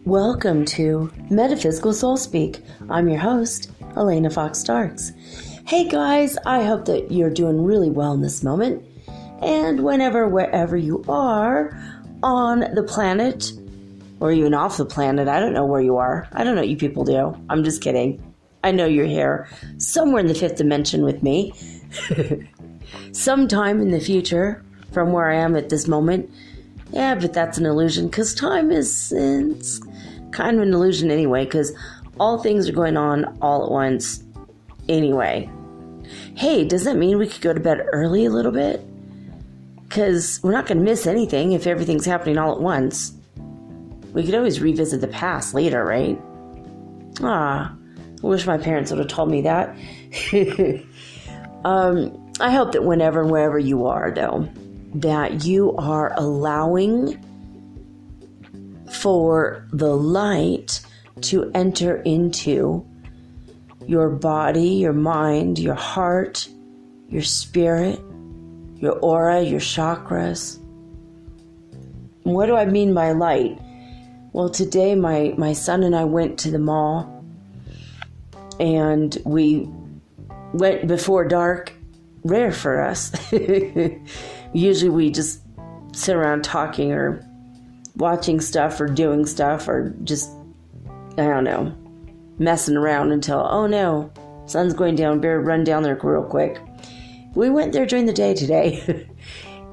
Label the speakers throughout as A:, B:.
A: Welcome to Metaphysical Soul Speak. I'm your host, Elena Fox Starks. Hey guys, I hope that you're doing really well in this moment. And wherever you are on the planet, or even off the planet, I don't know where you are. I don't know what you people do. I'm just kidding. I know you're here somewhere in the fifth dimension with me. Sometime in the future from where I am at this moment. Yeah, but that's an illusion because time is it's kind of an illusion anyway because all things are going on all at once anyway. Hey, does that mean we could go to bed early a little bit? Because we're not going to miss anything if everything's happening all at once. We could always revisit the past later, right? I wish my parents would have told me that. I hope that whenever and wherever you are, though, that you are allowing for the light to enter into your body, your mind, your heart, your spirit, your aura, your chakras. What do I mean by light? Well, today my son and I went to the mall and we went before dark. Rare for us. Usually we just sit around talking or watching stuff or doing stuff or just, I don't know, messing around until, oh no, sun's going down, better run down there real quick. We went there during the day today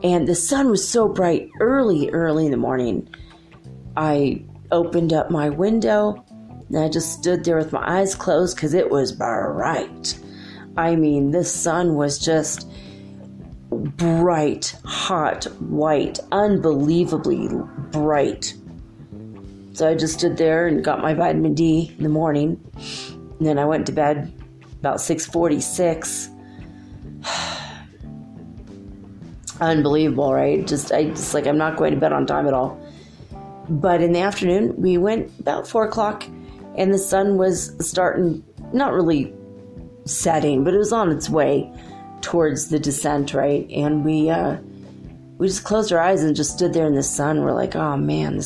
A: and the sun was so bright early in the morning. I opened up my window and I just stood there with my eyes closed because it was bright. I mean, the sun was just bright, hot, white, unbelievably bright. So I just stood there and got my vitamin D in the morning. And then I went to bed about 6:46. Unbelievable, right? I'm not going to bed on time at all. But in the afternoon, we went about 4 o'clock and the sun was starting, not really setting, but it was on its way towards the descent, right? And we just closed our eyes and just stood there in the sun. We're like, oh man,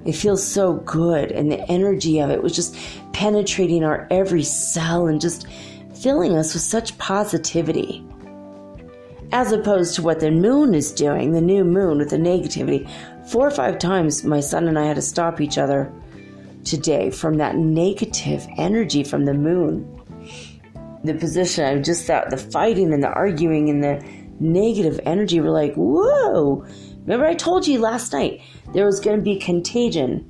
A: it feels so good. And the energy of it was just penetrating our every cell and just filling us with such positivity. As opposed to what the moon is doing, the new moon with the negativity. 4 or 5 times my son and I had to stop each other today from that negative energy from the moon. The position, I just thought the fighting and the arguing and the negative energy were like, whoa. Remember I told you last night there was going to be contagion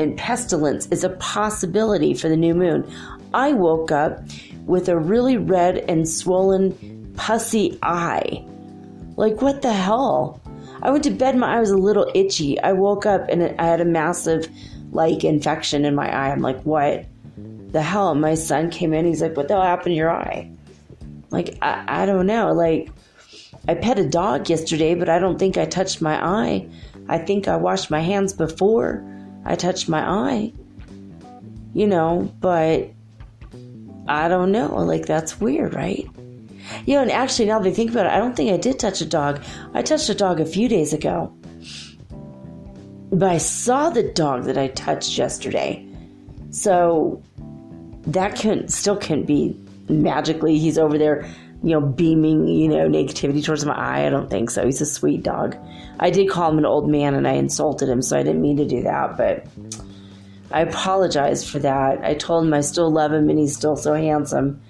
A: and pestilence is a possibility for the new moon. I woke up with a really red and swollen pussy eye. Like, what the hell? I went to bed, my eye was a little itchy. I woke up and I had a massive, infection in my eye. I'm like, what the hell? My son came in, he's like, what the hell happened to your eye? Like, I don't know. Like, I pet a dog yesterday, but I don't think I touched my eye. I think I washed my hands before I touched my eye. But I don't know. Like, that's weird, right? And actually, now that I think about it, I don't think I did touch a dog. I touched a dog a few days ago. But I saw the dog that I touched yesterday. So that still couldn't be magically. He's over there, beaming, negativity towards my eye. I don't think so. He's a sweet dog. I did call him an old man and I insulted him, so I didn't mean to do that. But I apologized for that. I told him I still love him and he's still so handsome.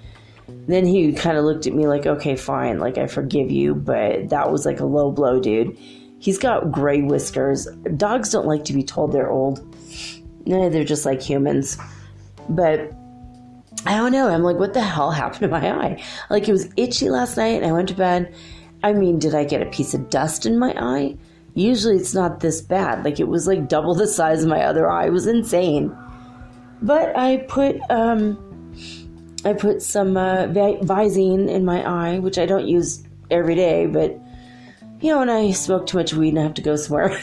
A: Then he kind of looked at me like, okay, fine, like I forgive you, but that was like a low blow, dude. He's got gray whiskers. Dogs don't like to be told they're old. No, they're just like humans. But I don't know. I'm like, what the hell happened to my eye? Like, it was itchy last night and I went to bed. I mean, did I get a piece of dust in my eye? Usually it's not this bad. Like, it was like double the size of my other eye. It was insane. But I put some Visine in my eye, which I don't use every day, but when I smoke too much weed and I have to go somewhere,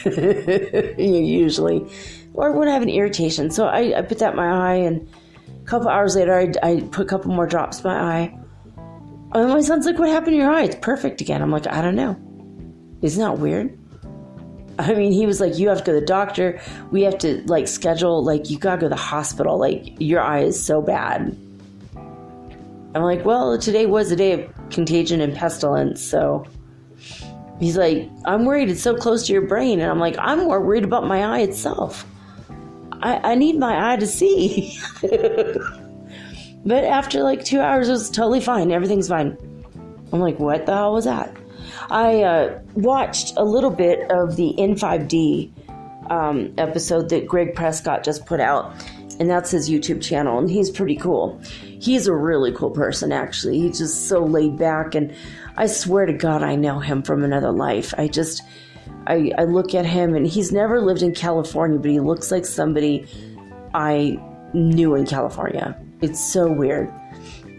A: usually, or when I have an irritation. So I put that in my eye, and a couple hours later, I put a couple more drops in my eye. And my son's like, what happened to your eye? It's perfect again. I'm like, I don't know. Isn't that weird? I mean, he was like, you have to go to the doctor. We have to, like, schedule, like, you got to go to the hospital. Like, your eye is so bad. I'm like, well, today was a day of contagion and pestilence, so... He's like, I'm worried it's so close to your brain. And I'm like, I'm more worried about my eye itself. I need my eye to see. But after like 2 hours, it was totally fine. Everything's fine. I'm like, what the hell was that? I watched a little bit of the N5D episode that Greg Prescott just put out. And that's his YouTube channel. And he's pretty cool. He's a really cool person, actually. He's just so laid back. And I swear to God, I know him from another life. I look at him, and he's never lived in California, but he looks like somebody I knew in California. It's so weird.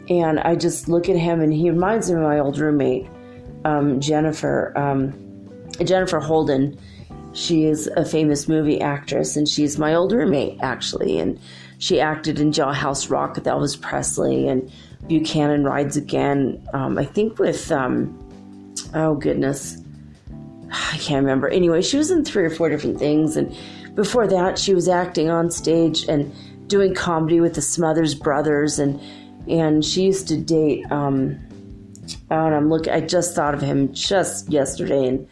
A: And I just look at him, and he reminds me of my old roommate, Jennifer Holden. She is a famous movie actress, and she's my old roommate, actually. And she acted in Jailhouse Rock with Elvis Presley and Buchanan Rides Again. I think with, oh goodness, I can't remember. Anyway, she was in 3 or 4 different things. And before that, she was acting on stage and doing comedy with the Smothers Brothers. And she used to date, I just thought of him just yesterday. And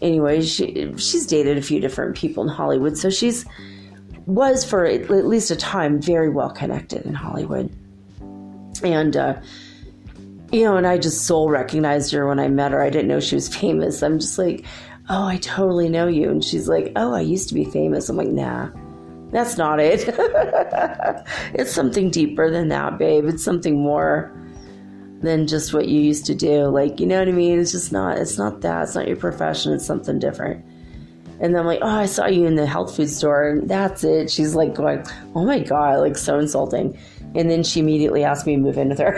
A: anyway, she's dated a few different people in Hollywood. So was for at least a time very well connected in Hollywood. And, and I just soul recognized her when I met her. I didn't know she was famous. I'm just like, oh, I totally know you. And she's like, oh, I used to be famous. I'm like, nah, that's not it. It's something deeper than that, babe. It's something more than just what you used to do. Like, you know what I mean? It's not that. It's not your profession. It's something different. And then I'm like, oh, I saw you in the health food store. And that's it. She's like going, oh my God, like so insulting. And then she immediately asked me to move in with her.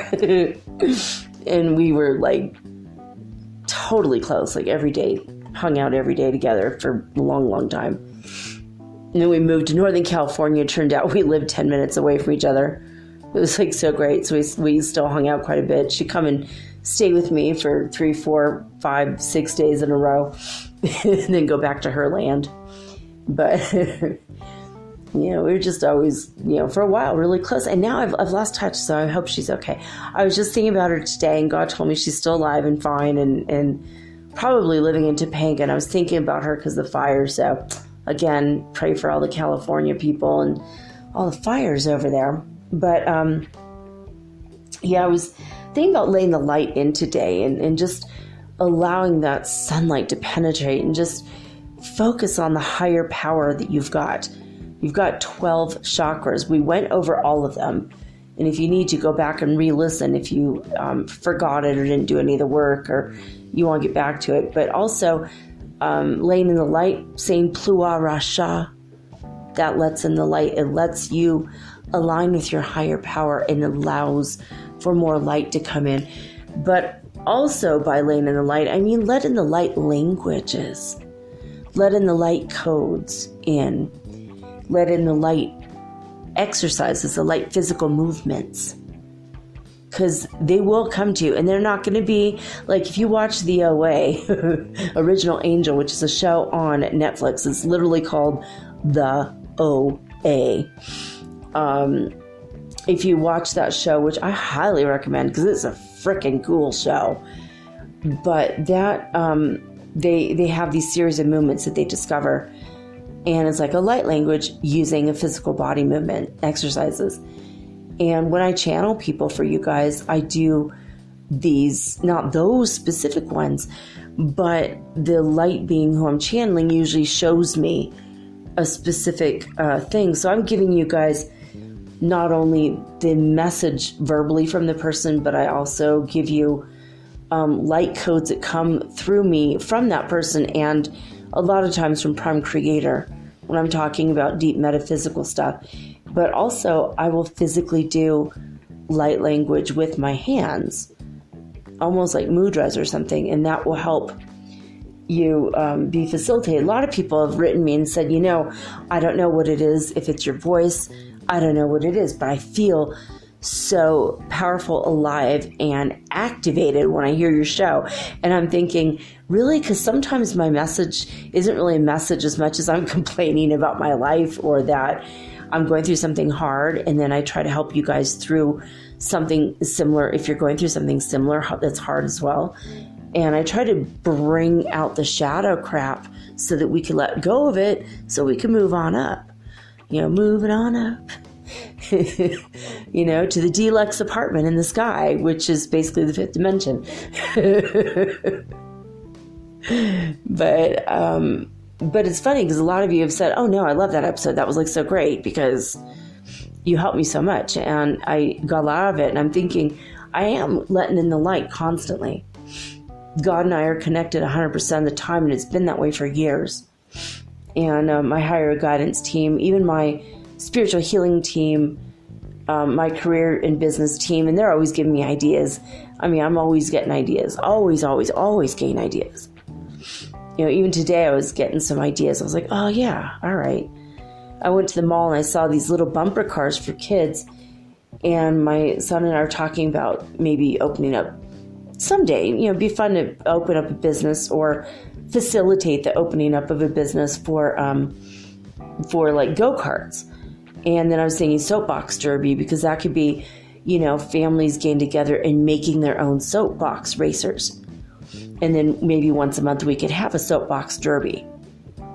A: And we were like totally close, like every day, hung out every day together for a long, long time. And then we moved to Northern California. It turned out we lived 10 minutes away from each other. It was like so great. So we still hung out quite a bit. She'd come and stay with me for 3, 4, 5, 6 days in a row and then go back to her land. But, we were just always, for a while really close. And now I've lost touch, so I hope she's okay. I was just thinking about her today, and God told me she's still alive and fine and probably living in Topanga. And I was thinking about her because of the fire. So, again, pray for all the California people and all the fires over there. But, I was thinking about laying the light in today and just allowing that sunlight to penetrate and just focus on the higher power that you've got. You've got 12 chakras. We went over all of them. And if you need to go back and re-listen, if you forgot it or didn't do any of the work or you want to get back to it. But also laying in the light, saying Plua Rasha, that lets in the light. It lets you align with your higher power and allows for more light to come in. But also by laying in the light, I mean let in the light languages. Let in the light codes in. Let in the light exercises, the light physical movements. Because they will come to you, and they're not going to be like if you watch the OA, Original Angel, which is a show on Netflix. It's literally called The OA. If you watch that show, which I highly recommend because it's a freaking cool show, but that they have these series of movements that they discover, and it's like a light language using a physical body movement exercises. And when I channel people for you guys, I do these, not those specific ones, but the light being who I'm channeling usually shows me a specific thing. So I'm giving you guys not only the message verbally from the person, but I also give you light codes that come through me from that person, and a lot of times from Prime Creator when I'm talking about deep metaphysical stuff. But also I will physically do light language with my hands, almost like mudras or something, and that will help you be facilitated. A lot of people have written me and said, I don't know what it is, if it's your voice, I don't know what it is, but I feel so powerful, alive, and activated when I hear your show. And I'm thinking, really? Because sometimes my message isn't really a message as much as I'm complaining about my life, or that I'm going through something hard, and then I try to help you guys through something similar if you're going through something similar that's hard as well. And I try to bring out the shadow crap so that we can let go of it, so we can move on up. Moving on up. To the deluxe apartment in the sky, which is basically the fifth dimension. But it's funny because a lot of you have said, oh no, I love that episode. That was like so great because you helped me so much and I got a lot out of it. And I'm thinking, I am letting in the light constantly. God and I are connected 100% of the time, and it's been that way for years. And my higher guidance team, even my spiritual healing team, my career and business team, and they're always giving me ideas. I mean, I'm always getting ideas. Always getting ideas. Even today I was getting some ideas. I was like, oh yeah, all right. I went to the mall and I saw these little bumper cars for kids, and my son and I are talking about maybe opening up someday. It'd be fun to open up a business or facilitate the opening up of a business for like go-karts. And then I was thinking soapbox derby, because that could be, families getting together and making their own soapbox racers. And then maybe once a month we could have a soapbox derby,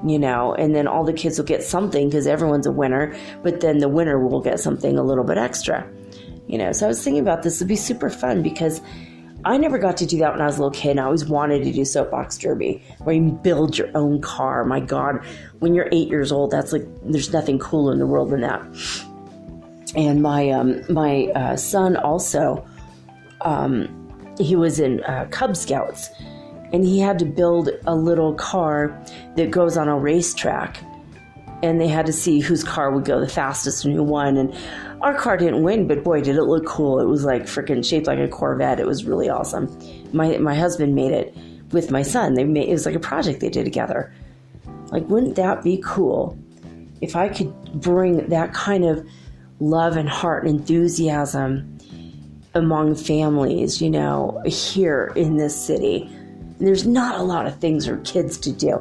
A: and then all the kids will get something because everyone's a winner, but then the winner will get something a little bit extra, So I was thinking about this would be super fun because I never got to do that when I was a little kid, and I always wanted to do soapbox derby, where you build your own car. My God, when you're 8 years old, that's like, there's nothing cooler in the world than that. And my son also, he was in Cub Scouts, and he had to build a little car that goes on a racetrack, and they had to see whose car would go the fastest and who won. And our car didn't win, but boy, did it look cool. It was like freaking shaped like a Corvette. It was really awesome. My husband made it with my son. It was like a project they did together. Like, wouldn't that be cool if I could bring that kind of love and heart and enthusiasm among families, here in this city? And there's not a lot of things for kids to do.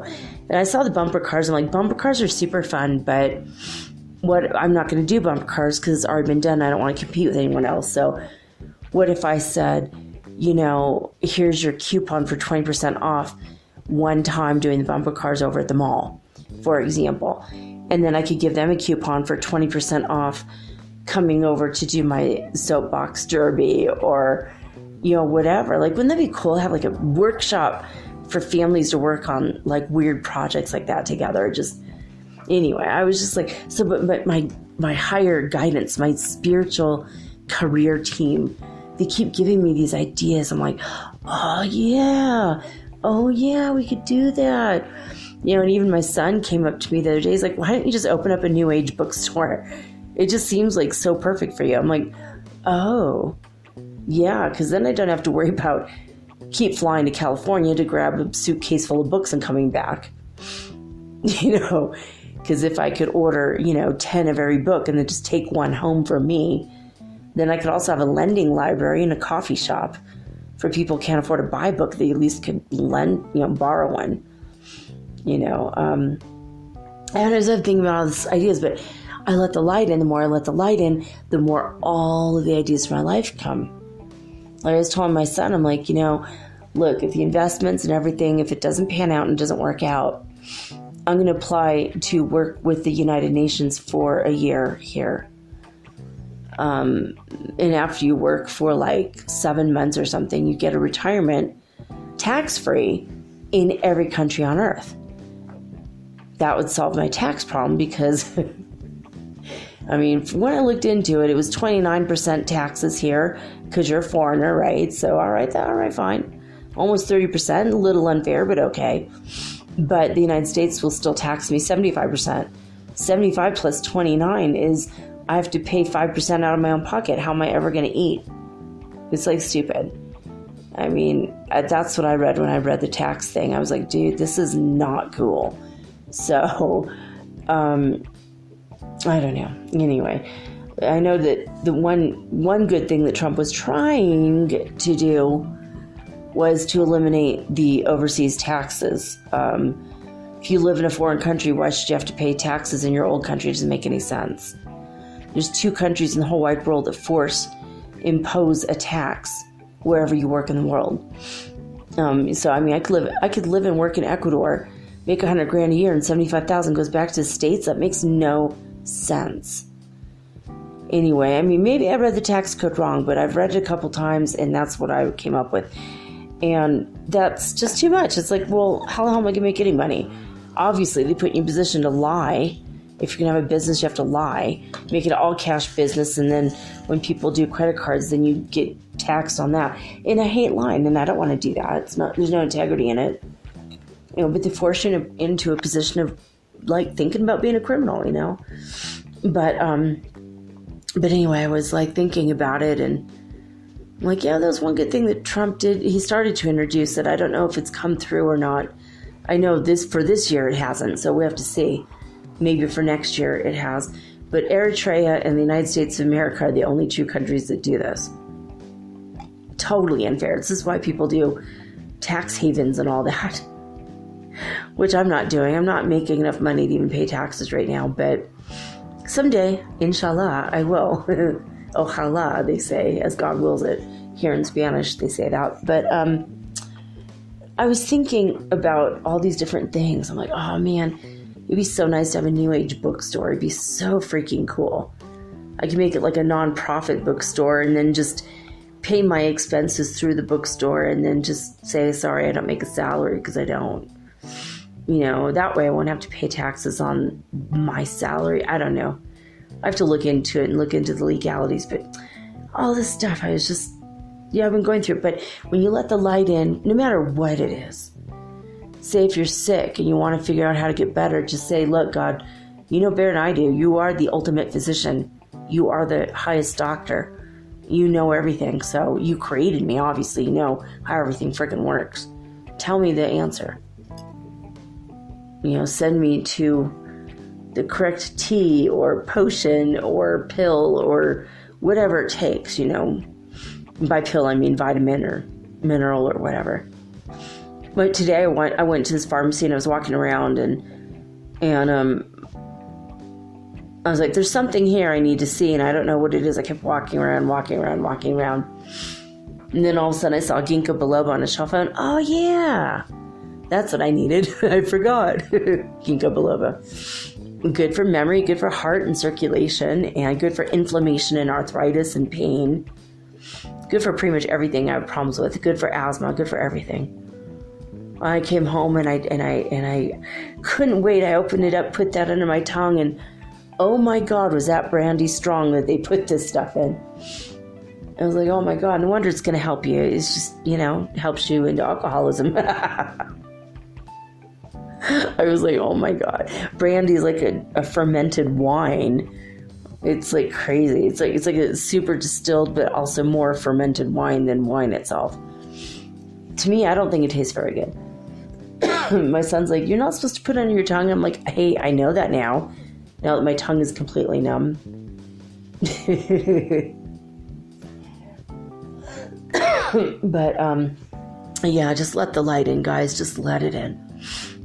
A: And I saw the bumper cars. I'm like, bumper cars are super fun, but I'm not going to do bumper cars because it's already been done. I don't want to compete with anyone else. So what if I said, here's your coupon for 20% off one time doing the bumper cars over at the mall, for example. And then I could give them a coupon for 20% off coming over to do my soapbox derby or, whatever. Like, wouldn't that be cool to have like a workshop for families to work on like weird projects like that together? Anyway, I was just like, but my higher guidance, my spiritual career team, they keep giving me these ideas. I'm like, oh yeah, we could do that. And even my son came up to me the other day. He's like, why don't you just open up a new age bookstore? It just seems like so perfect for you. I'm like, oh yeah, because then I don't have to worry about keep flying to California to grab a suitcase full of books and coming back. Because if I could order, 10 of every book and then just take one home for me, then I could also have a lending library and a coffee shop for people who can't afford to buy a book. They at least could borrow one. And I was thinking about all these ideas, but I let the light in. The more I let the light in, the more all of the ideas for my life come. Like I was telling my son, I'm like, look, if the investments and everything, if it doesn't pan out and doesn't work out, I'm going to apply to work with the United Nations for a year here. And after you work for like 7 months or something, you get a retirement tax-free in every country on earth. That would solve my tax problem because I mean, when I looked into it, it was 29% taxes here because you're a foreigner, right? So, all right, fine. Almost 30%, a little unfair, but okay. But the United States will still tax me 75%. 75 plus 29 is I have to pay 5% out of my own pocket. How am I ever going to eat? It's like stupid. I mean, that's what I read when I read the tax thing. I was like, dude, this is not cool. So, I don't know. Anyway, I know that the one good thing that Trump was trying to do was to eliminate the overseas taxes. If you live in a foreign country, why should you have to pay taxes in your old country? It doesn't make any sense. There's 2 countries in the whole wide world that impose a tax wherever you work in the world. So I mean, I could live and work in Ecuador, make $100,000 a year, and 75,000 goes back to the States. That makes no sense. Anyway, I mean, maybe I read the tax code wrong, but I've read it a couple times, and that's what I came up with. And that's just too much. It's like, well, how the hell am I going to make any money? Obviously, they put you in a position to lie. If you're going to have a business, you have to lie. Make it all cash business, and then when people do credit cards, then you get taxed on that. And I hate lying, and I don't want to do that. There's no integrity in it. But they force you into a position of, like, thinking about being a criminal, But anyway, I was, like, thinking about it, and I'm like, yeah, that was one good thing that Trump did. He started to introduce it. I don't know if it's come through or not. I know for this year it hasn't, so we have to see. Maybe for next year it has. But Eritrea and the United States of America are the only 2 countries that do this. Totally unfair. This is why people do tax havens and all that. Which I'm not doing. I'm not making enough money to even pay taxes right now. But someday, inshallah, I will. Ojalá, they say, as God wills it. Here in Spanish, they say that. But I was thinking about all these different things. I'm like, oh man, it'd be so nice to have a New Age bookstore. It'd be so freaking cool. I could make it like a non-profit bookstore and then just pay my expenses through the bookstore and then just say, sorry, I don't make a salary because I don't. That way I won't have to pay taxes on my salary. I don't know. I have to look into it and look into the legalities, but all this stuff, I've been going through it. But when you let the light in, no matter what it is, say if you're sick and you want to figure out how to get better, just say, look, God, you know better than I do. You are the ultimate physician. You are the highest doctor. You know everything. So you created me. Obviously, you know how everything freaking works. Tell me the answer. Send me to the correct tea or potion or pill or whatever it takes, By pill, I mean vitamin or mineral or whatever. But today I went to this pharmacy and I was walking around and I was like, there's something here I need to see and I don't know what it is. I kept walking around. And then all of a sudden I saw ginkgo biloba on a shelf and oh yeah, that's what I needed. I forgot. Ginkgo biloba. Good for memory, good for heart and circulation, and good for inflammation and arthritis and pain. Good for pretty much everything I have problems with. Good for asthma, good for everything. I came home and I couldn't wait. I opened it up, put that under my tongue, and oh my God, was that brandy strong that they put this stuff in. I was like, oh my God, no wonder it's going to help you. It's just, helps you into alcoholism. I was like, oh my God. Brandy is like a fermented wine. It's like crazy. It's like a super distilled, but also more fermented wine than wine itself. To me, I don't think it tastes very good. My son's like, you're not supposed to put it under your tongue. I'm like, hey, I know that now that my tongue is completely numb. But, yeah, just let the light in, guys. Just let it in.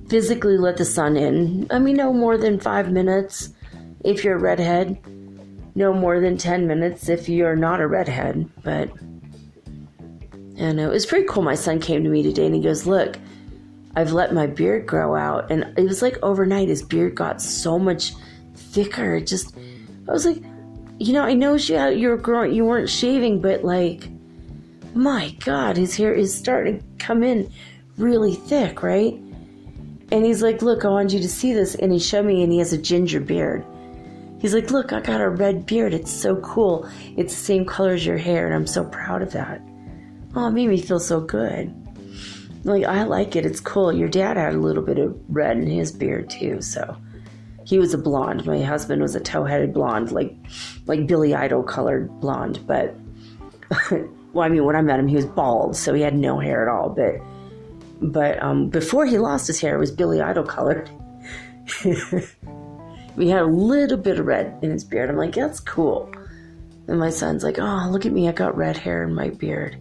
A: Physically let the sun in. I mean, no more than 5 minutes if you're a redhead. No more than 10 minutes if you're not a redhead. But, and it was pretty cool. My son came to me today and he goes, look, I've let my beard grow out. And it was like overnight, his beard got so much thicker. I was like, I know you were growing, you weren't shaving, but like, my God, his hair is starting to come in really thick, right? And he's like, look, I want you to see this. And he showed me, and he has a ginger beard. He's like, look, I got a red beard. It's so cool. It's the same color as your hair, and I'm so proud of that. Oh, it made me feel so good. Like, I like it. It's cool. Your dad had a little bit of red in his beard, too, so. He was a blonde. My husband was a tow-headed blonde, like Billy Idol colored blonde, but, well, I mean, when I met him, he was bald, so he had no hair at all, but before he lost his hair, it was Billy Idol colored. We had a little bit of red in his beard. I'm like, that's cool. And my son's like, oh, look at me. I got red hair in my beard.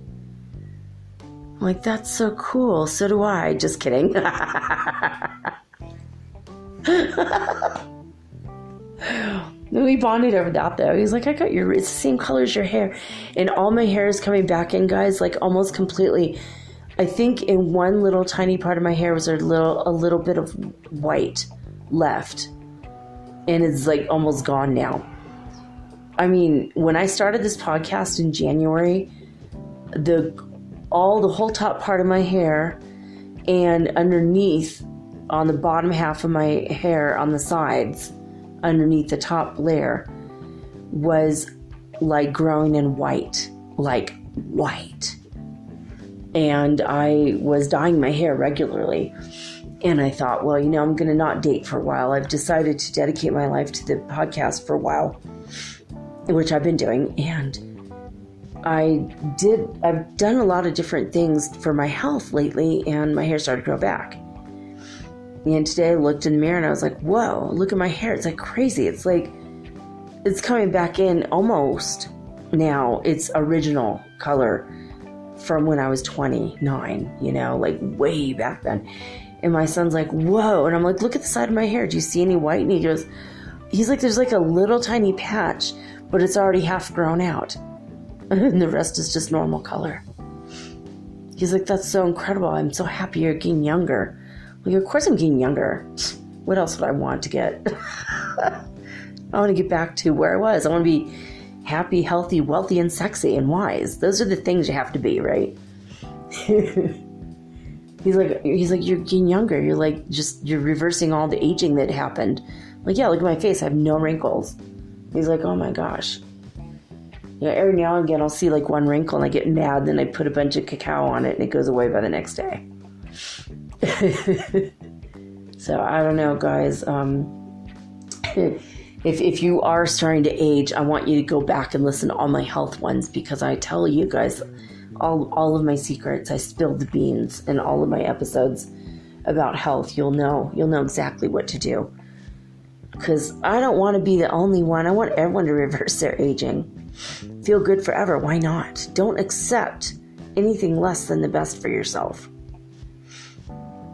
A: I'm like, that's so cool. So do I. Just kidding. We bonded over that, though. He's like, it's the same color as your hair. And all my hair is coming back in, guys, like almost completely. I think in one little tiny part of my hair was a little bit of white left. And it's like almost gone now. I mean, when I started this podcast in January, the whole top part of my hair and underneath on the bottom half of my hair on the sides, underneath the top layer, was like growing in white, like white. And I was dyeing my hair regularly. And I thought, well, I'm going to not date for a while. I've decided to dedicate my life to the podcast for a while, which I've been doing. And I've done a lot of different things for my health lately, and my hair started to grow back. And today I looked in the mirror and I was like, whoa, look at my hair. It's like crazy. It's like, it's coming back in almost now. Its original color from when I was 29, like way back then. And my son's like, whoa. And I'm like, look at the side of my hair. Do you see any white? And he's like, there's like a little tiny patch, but it's already half grown out. And the rest is just normal color. He's like, that's so incredible. I'm so happy you're getting younger. Like, of course I'm getting younger. What else would I want to get? I want to get back to where I was. I want to be happy, healthy, wealthy, and sexy, and wise. Those are the things you have to be, right? He's like, you're getting younger. You're like, you're reversing all the aging that happened. I'm like, yeah, look at my face. I have no wrinkles. He's like, oh my gosh. Every now and again I'll see like one wrinkle and I get mad. Then I put a bunch of cacao on it and it goes away by the next day. So I don't know, guys. If you are starting to age, I want you to go back and listen to all my health ones, because I tell you guys all of my secrets. I spilled the beans in all of my episodes about health. You'll know exactly what to do, because I don't want to be the only one. I want everyone to reverse their aging. Feel good forever. Why not? Don't accept anything less than the best for yourself.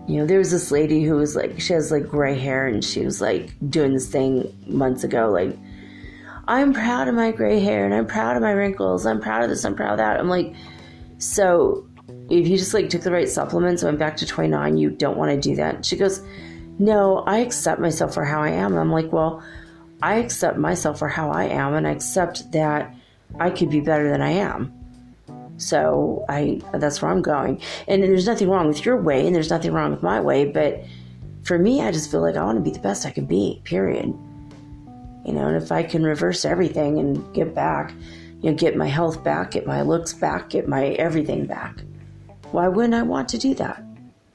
A: There was this lady who was like, she has like gray hair, and she was like doing this thing months ago, like, I'm proud of my gray hair and I'm proud of my wrinkles. I'm proud of this. I'm proud of that. I'm like, so if you just like took the right supplements and went back to 29, you don't want to do that. She goes, no, I accept myself for how I am. And I'm like, well, I accept myself for how I am, and I accept that I could be better than I am. So that's where I'm going. And there's nothing wrong with your way, and there's nothing wrong with my way. But for me, I just feel like I want to be the best I can be, period. And if I can reverse everything and get back, get my health back, get my looks back, get my everything back, why wouldn't I want to do that?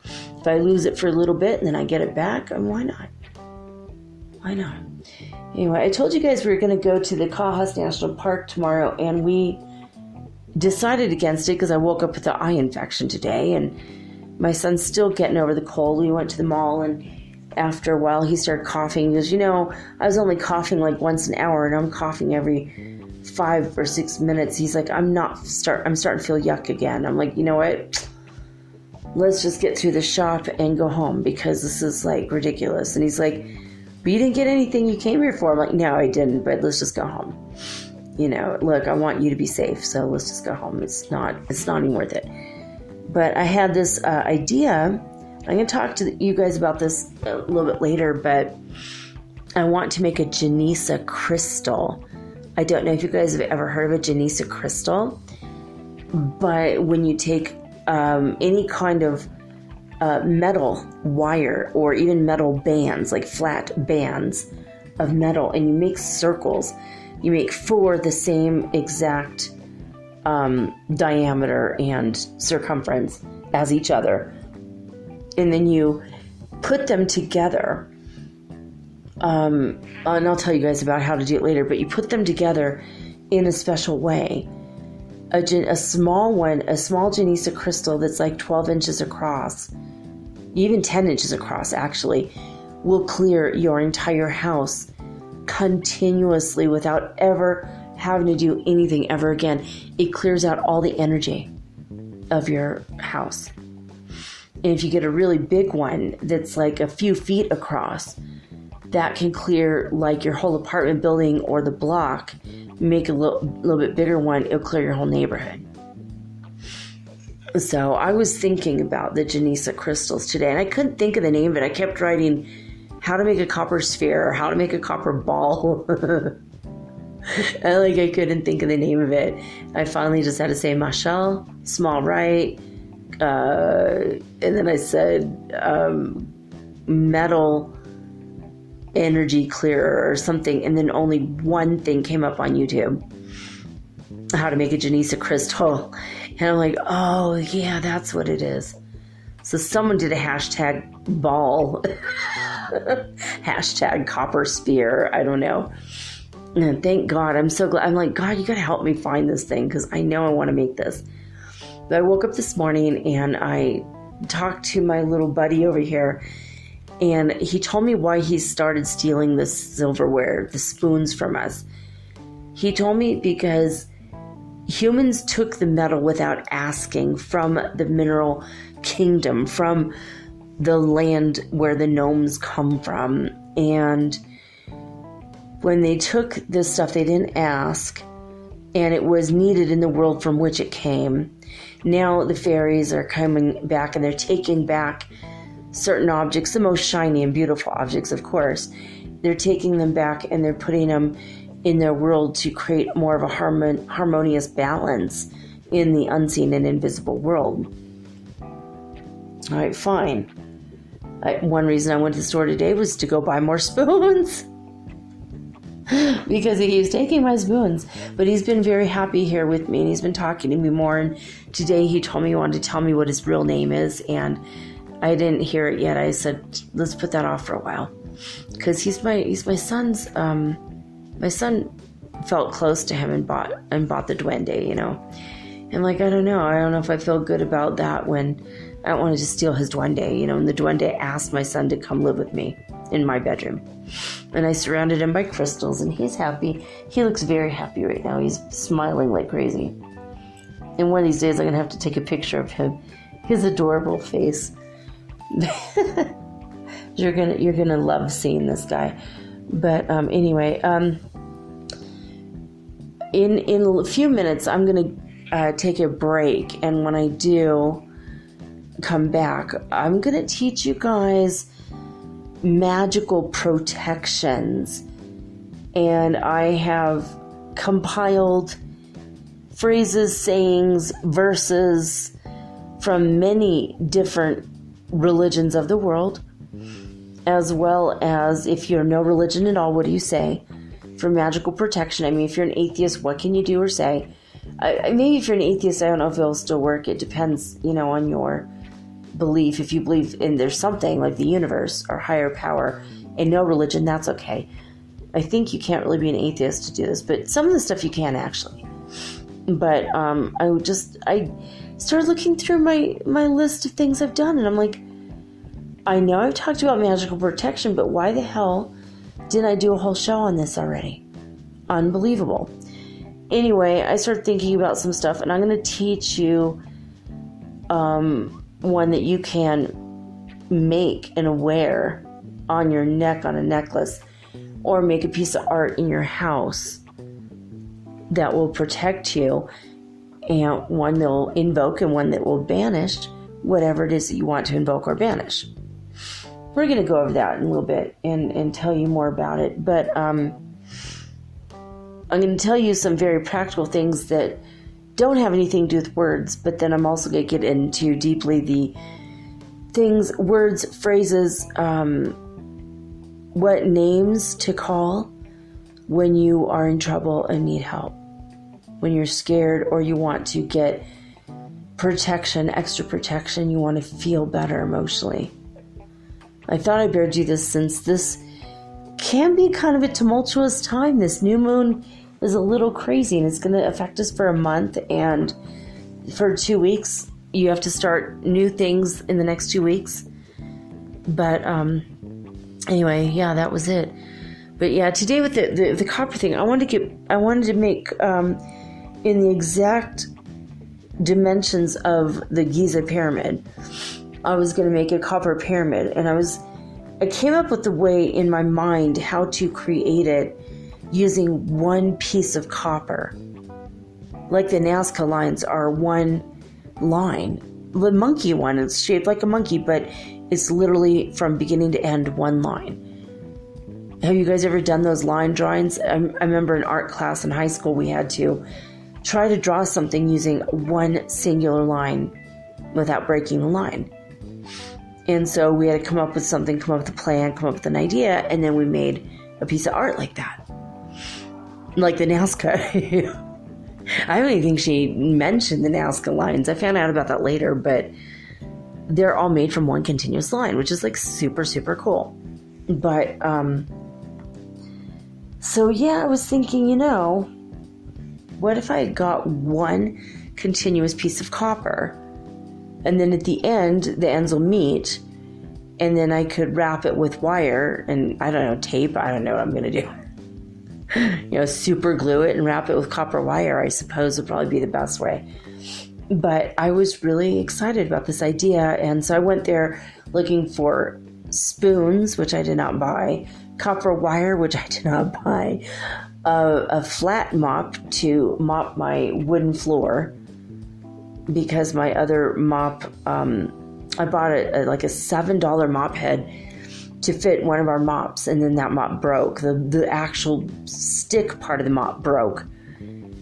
A: If I lose it for a little bit and then I get it back, why not? Why not? Anyway, I told you guys we were going to go to the Cahas National Park tomorrow, and we decided against it because I woke up with an eye infection today, and my son's still getting over the cold. We went to the mall, and after a while he started coughing. He goes, I was only coughing like once an hour, and I'm coughing every 5 or 6 minutes. He's like, I'm starting to feel yuck again. I'm like, you know what? Let's just get through the shop and go home, because this is like ridiculous. And he's like, but you didn't get anything you came here for. I'm like, no, I didn't, but let's just go home. Look, I want you to be safe, so let's just go home. It's not even worth it. But I had this idea. I'm going to talk to you guys about this a little bit later, but I want to make a Genesis crystal. I don't know if you guys have ever heard of a Genesis crystal, but when you take any kind of metal wire or even metal bands, like flat bands, of metal, and you make circles. You make 4 the same exact diameter and circumference as each other. And then you put them together. And I'll tell you guys about how to do it later, but you put them together in a special way. A small Genesis crystal that's like 12 inches across, even 10 inches across actually, will clear your entire house continuously without ever having to do anything ever again. It clears out all the energy of your house. And if you get a really big one that's like a few feet across, that can clear like your whole apartment building or the block. Make a little bit bigger one, it'll clear your whole neighborhood. So I was thinking about the Genesis crystals today, and I couldn't think of the name of it. I kept writing how to make a copper sphere or how to make a copper ball. And I couldn't think of the name of it. I finally just had to say mashal, small right, and then I said metal energy clearer or something, and then only one thing came up on YouTube: how to make a Genesis crystal. And I'm like, oh yeah, that's what it is. So someone did a hashtag ball, hashtag copper spear, I don't know. And thank God, I'm so glad. I'm like, God, you gotta help me find this thing, because I know I want to make this. But I woke up this morning and I talked to my little buddy over here, and he told me why he started stealing the silverware, the spoons from us. He told me because humans took the metal without asking from the mineral kingdom, from the land where the gnomes come from. And when they took this stuff, they didn't ask, and it was needed in the world from which it came. Now the fairies are coming back, and they're taking back certain objects, the most shiny and beautiful objects, of course. They're taking them back and they're putting them in their world to create more of a harmonious balance in the unseen and invisible world. All right, fine. One reason I went to the store today was to go buy more spoons. Because he keeps taking my spoons. But he's been very happy here with me, and he's been talking to me more. And today he told me he wanted to tell me what his real name is, and I didn't hear it yet. I said, let's put that off for a while. Because he's my son's, my son felt close to him and bought the duende, you know. And I don't know if I feel good about that when I don't want to just steal his duende, you know. And the duende asked my son to come live with me in my bedroom. And I surrounded him by crystals, and he's happy. He looks very happy right now. He's smiling like crazy. And one of these days I'm going to have to take a picture of him. His adorable face. You're gonna love seeing this guy. But anyway, in a few minutes I'm gonna take a break, and when I do come back, I'm gonna teach you guys magical protections. And I have compiled phrases, sayings, verses from many different religions of the world, as well as, if you're no religion at all, what do you say for magical protection? I mean, if you're an atheist, what can you do or say? Maybe if you're an atheist, I don't know if it'll still work. It depends, you know, on your belief. If you believe in there's something like the universe or higher power and no religion, that's okay. I think you can't really be an atheist to do this, but some of the stuff you can actually. But I started looking through my list of things I've done, and I'm like, I know I've talked about magical protection, but why the hell didn't I do a whole show on this already? Unbelievable. Anyway, I started thinking about some stuff, and I'm going to teach you one that you can make and wear on your neck on a necklace, or make a piece of art in your house that will protect you, and one that will invoke and one that will banish whatever it is that you want to invoke or banish. We're going to go over that in a little bit and tell you more about it. But I'm going to tell you some very practical things that don't have anything to do with words, but then I'm also going to get into deeply the things, words, phrases, what names to call when you are in trouble and need help. When you're scared or you want to get protection, extra protection, you want to feel better emotionally. I thought I'd better do this since this can be kind of a tumultuous time. This new moon is a little crazy and it's going to affect us for a month, and for 2 weeks. You have to start new things in the next 2 weeks. But anyway, yeah, that was it. But yeah, today with the copper thing, I wanted to make in the exact dimensions of the Giza pyramid. I was going to make a copper pyramid, and I came up with the way in my mind how to create it using one piece of copper. Like the Nazca lines are one line. The monkey one is shaped like a monkey, but it's literally from beginning to end one line. Have you guys ever done those line drawings? I remember in art class in high school we had to try to draw something using one singular line without breaking the line. And so we had to come up with something, come up with a plan, come up with an idea, and then we made a piece of art like that. Like the Nazca. I don't even think she mentioned the Nazca lines. I found out about that later, but they're all made from one continuous line, which is like super, super cool. But, so yeah, I was thinking, what if I got one continuous piece of copper, and then at the end, the ends will meet, and then I could wrap it with wire and, I don't know, tape. I don't know what I'm going to do. Super glue it and wrap it with copper wire, I suppose would probably be the best way. But I was really excited about this idea, and so I went there looking for spoons, which I did not buy, copper wire, which I did not buy, a flat mop to mop my wooden floor, because my other mop, I bought like a $7 mop head to fit one of our mops, and then that mop broke. The actual stick part of the mop broke,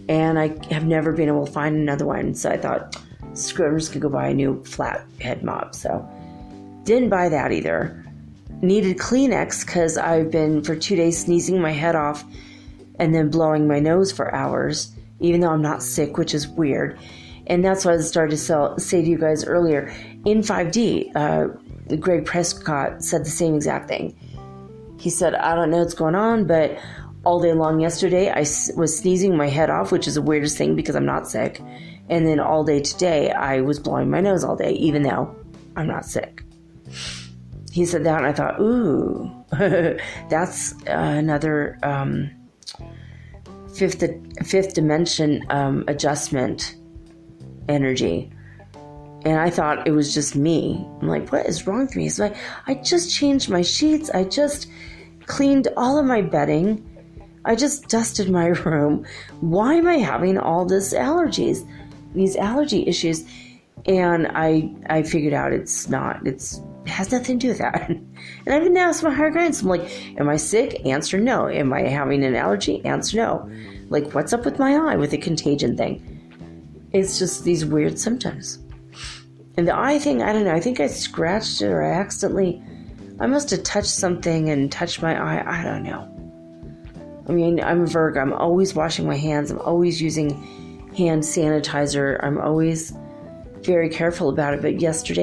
A: and I have never been able to find another one. So I thought, screw it, I'm just gonna go buy a new flat head mop. So didn't buy that either. Needed Kleenex because I've been for 2 days sneezing my head off and then blowing my nose for hours, even though I'm not sick, which is weird. And that's what I started to say to you guys earlier. In 5D, Greg Prescott said the same exact thing. He said, I don't know what's going on, but all day long yesterday I was sneezing my head off, which is the weirdest thing because I'm not sick. And then all day today I was blowing my nose all day, even though I'm not sick. He said that, and I thought, ooh, that's another fifth dimension adjustment energy. And I thought it was just me. I'm like, what is wrong with me? So I just changed my sheets. I just cleaned all of my bedding. I just dusted my room. Why am I having all these allergy issues? And I figured out it has nothing to do with that. And I've been asked my higher guidance. I'm like, am I sick? Answer no. Am I having an allergy? Answer no. Like, what's up with my eye with the contagion thing? It's just these weird symptoms. And the eye thing, I don't know. I think I scratched it, or I must have touched something and touched my eye. I don't know. I mean, I'm a Virgo. I'm always washing my hands. I'm always using hand sanitizer. I'm always very careful about it. But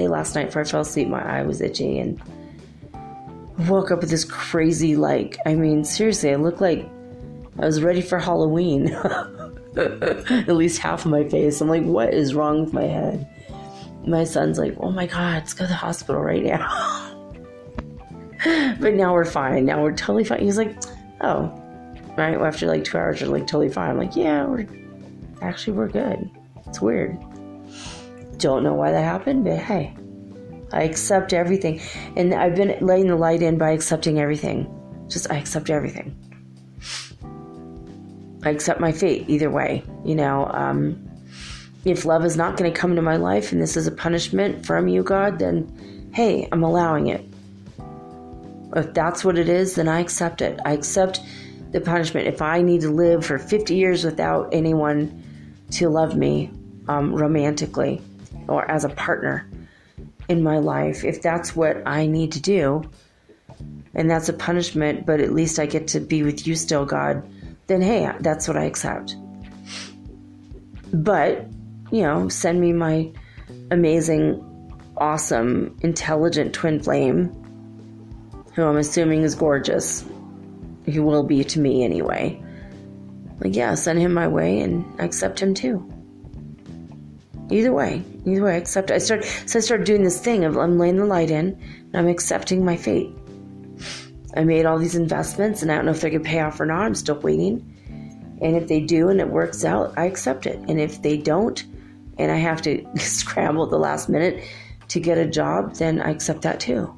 A: last night before I fell asleep, my eye was itchy, and I woke up with this crazy, seriously, I looked like I was ready for Halloween. At least half of my face. I'm like, what is wrong with my head? My son's like, oh my God, let's go to the hospital right now. But now we're fine. Now we're totally fine. He's like, oh, right. Well, after 2 hours, you're totally fine. I'm like, yeah, we're good. It's weird. Don't know why that happened, but hey, I accept everything. And I've been letting the light in by accepting everything. I accept everything. I accept my fate either way. If love is not going to come into my life and this is a punishment from you, God, then hey, I'm allowing it. If that's what it is, then I accept it. I accept the punishment. If I need to live for 50 years without anyone to love me romantically or as a partner in my life, if that's what I need to do, and that's a punishment, but at least I get to be with you still, God, then hey, that's what I accept. But, send me my amazing, awesome, intelligent twin flame, who I'm assuming is gorgeous. He will be to me anyway. Send him my way and I accept him too. Either way, I accept it. I started doing this thing of I'm laying the light in and I'm accepting my fate. I made all these investments and I don't know if they're going to pay off or not. I'm still waiting. And if they do and it works out, I accept it. And if they don't, and I have to scramble at the last minute to get a job, then I accept that too.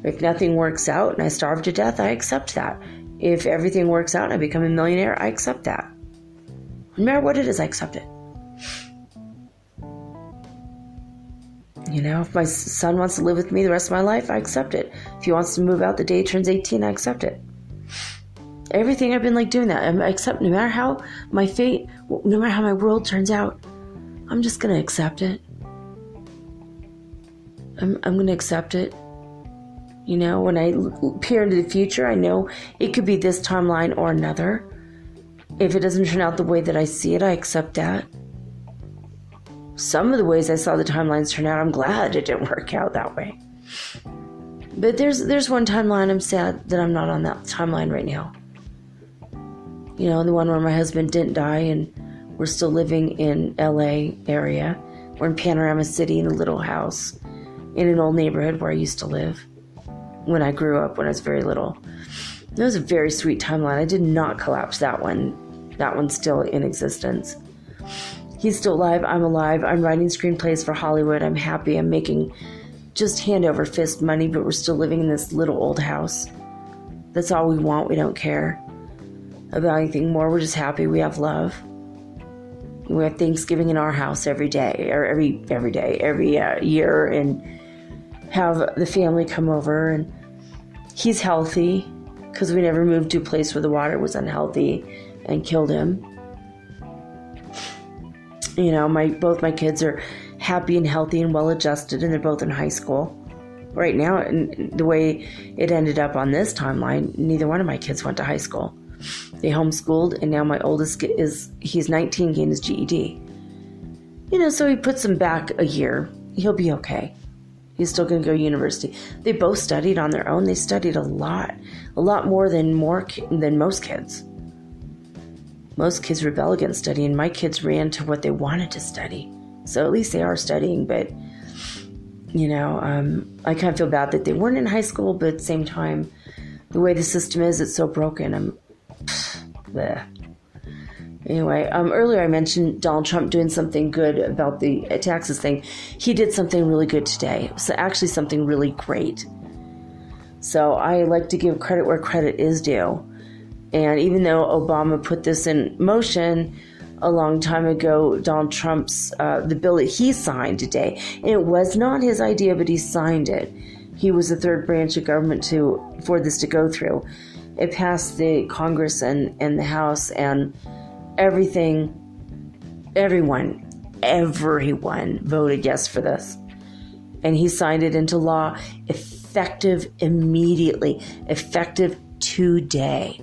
A: If nothing works out and I starve to death, I accept that. If everything works out and I become a millionaire, I accept that. No matter what it is, I accept it. If my son wants to live with me the rest of my life, I accept it. If he wants to move out the day he turns 18, I accept it. Everything I've been doing that. I accept no matter how my fate, no matter how my world turns out, I'm just going to accept it. I'm going to accept it. When I peer into the future, I know it could be this timeline or another. If it doesn't turn out the way that I see it, I accept that. Some of the ways I saw the timelines turn out, I'm glad it didn't work out that way. But there's one timeline I'm sad that I'm not on that timeline right now. The one where my husband didn't die and we're still living in LA area. We're in Panorama City in a little house in an old neighborhood where I used to live when I grew up, when I was very little. It was a very sweet timeline. I did not collapse that one. That one's still in existence. He's still alive. I'm alive. I'm writing screenplays for Hollywood. I'm happy. I'm making just hand over fist money, but we're still living in this little old house. That's all we want. We don't care about anything more. We're just happy. We have love. We have Thanksgiving in our house every day, or every year, and have the family come over. And he's healthy because we never moved to a place where the water was unhealthy and killed him. Both my kids are happy and healthy and well adjusted, and they're both in high school right now. And the way it ended up on this timeline, neither one of my kids went to high school. They homeschooled, and now my oldest he's 19, gained his GED. So he puts him back a year. He'll be okay. He's still going to go to university. They both studied on their own. They studied a lot more than most kids. Most kids rebel against studying. My kids ran to what they wanted to study. So at least they are studying, but I kind of feel bad that they weren't in high school, but at the same time, the way the system is, it's so broken. Bleh. Anyway, earlier I mentioned Donald Trump doing something good about the taxes thing. He did something really good today. So actually something really great. So I like to give credit where credit is due. And even though Obama put this in motion a long time ago, Donald Trump's, the bill that he signed today, and it was not his idea, but he signed it. He was the third branch of government for this to go through. It passed the Congress and the House, and everyone voted yes for this. And he signed it into law, effective immediately, effective today.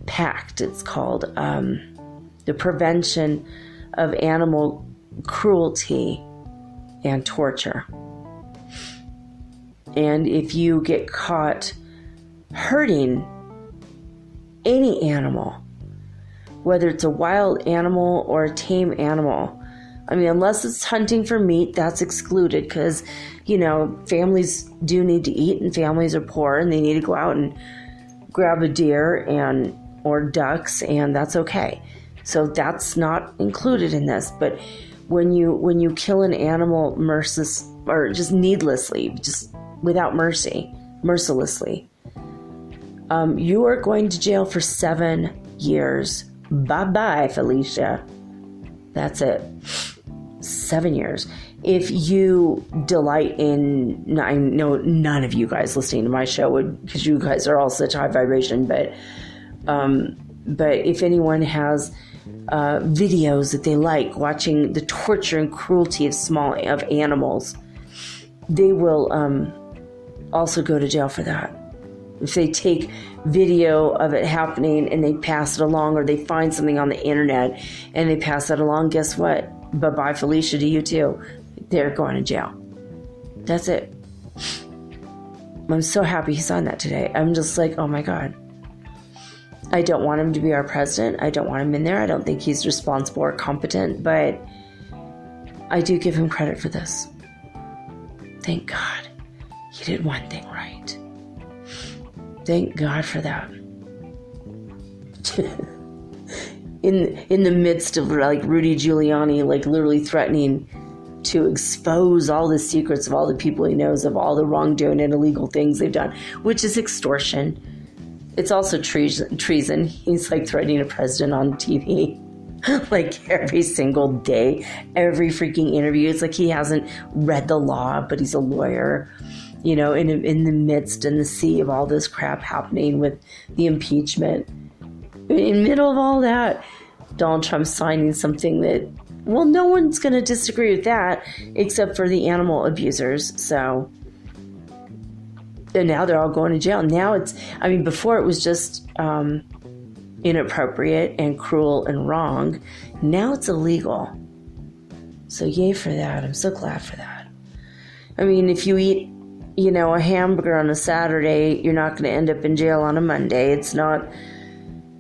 A: PACT, it's called, the Prevention of Animal Cruelty and Torture. And if you get caught hurting any animal, whether it's a wild animal or a tame animal, unless it's hunting for meat, that's excluded because, families do need to eat and families are poor and they need to go out and grab a deer or ducks, and that's okay. So that's not included in this. But when you kill an animal or just needlessly, just without mercilessly, you are going to jail for 7 years. Bye-bye, Felicia. That's it. 7 years. If you delight in, I know none of you guys listening to my show would, because you guys are all such high vibration, but if anyone has videos that they like watching the torture and cruelty of animals, they will also go to jail for that. If they take video of it happening and they pass it along, or they find something on the internet and they pass that along, guess what? Bye-bye, Felicia, to you too. They're going to jail. That's it. I'm so happy he signed that today. I'm just like, oh my God. I don't want him to be our president. I don't want him in there. I don't think he's responsible or competent, but I do give him credit for this. Thank God he did one thing right. Thank God for that. In the midst of like Rudy Giuliani, like literally threatening to expose all the secrets of all the people he knows of all the wrongdoing and illegal things they've done, which is extortion. It's also treason. He's like threatening a president on TV, like every single day, every freaking interview. It's like he hasn't read the law, but he's a lawyer, you know, in the midst, in the sea of all this crap happening with the impeachment. In the middle of all that, Donald Trump signing something that, well, no one's going to disagree with that except for the animal abusers. So, and now they're all going to jail. Now before it was just inappropriate and cruel and wrong. Now it's illegal. So yay for that. I'm so glad for that. I mean, if you eat, you know, a hamburger on a Saturday, you're not going to end up in jail on a Monday. It's not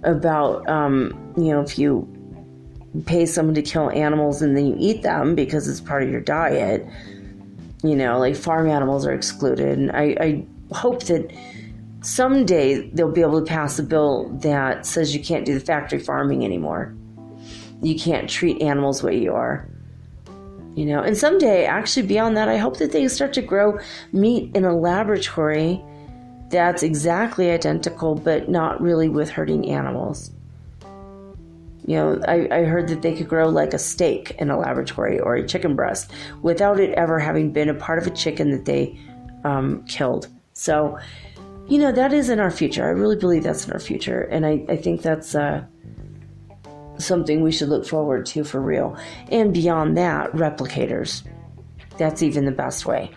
A: about, you know, if you pay someone to kill animals and then you eat them because it's part of your diet, you know, like farm animals are excluded. And I hope that someday they'll be able to pass a bill that says you can't do the factory farming anymore. You can't treat animals the way you are. You know, and someday, actually beyond that, I hope that they start to grow meat in a laboratory that's exactly identical, but not really with hurting animals. You know, I heard that they could grow like a steak in a laboratory or a chicken breast without it ever having been a part of a chicken that they killed. So, you know, that is in our future. I really believe that's in our future. And I think that's something we should look forward to for real. And beyond that, replicators. That's even the best way.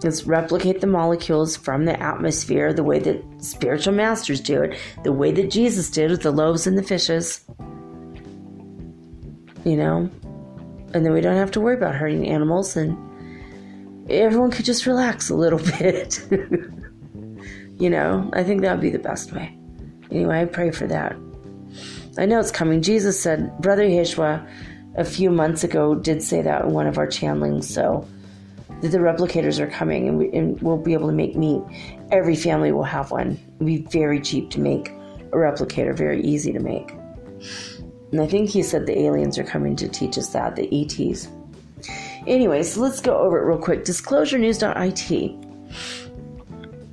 A: Let's replicate the molecules from the atmosphere the way that spiritual masters do it, the way that Jesus did with the loaves and the fishes. You know? And then we don't have to worry about hurting animals, and everyone could just relax a little bit. You know? I think that would be the best way. Anyway, I pray for that. I know it's coming. Jesus said, Brother Yeshua a few months ago did say that in one of our channelings, so that the replicators are coming, and we'll be able to make meat. Every family will have one. It'll be very cheap to make a replicator, very easy to make. And I think he said the aliens are coming to teach us that, the ETs. Anyway, so let's go over it real quick. Disclosurenews.it.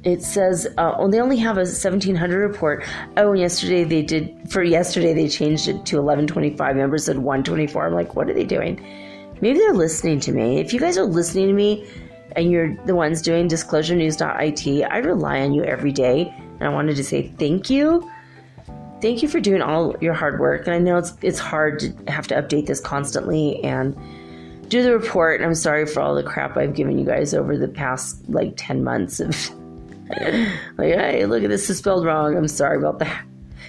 A: It says they only have a 1700 report. Oh, and yesterday they changed it to 1125. Members said 124. I'm like, what are they doing? Maybe they're listening to me. If you guys are listening to me and you're the ones doing disclosurenews.it, I rely on you every day. And I wanted to say thank you. Thank you for doing all your hard work. And I know it's hard to have to update this constantly and do the report. And I'm sorry for all the crap I've given you guys over the past 10 months of like, hey, look at this is spelled wrong. I'm sorry about that.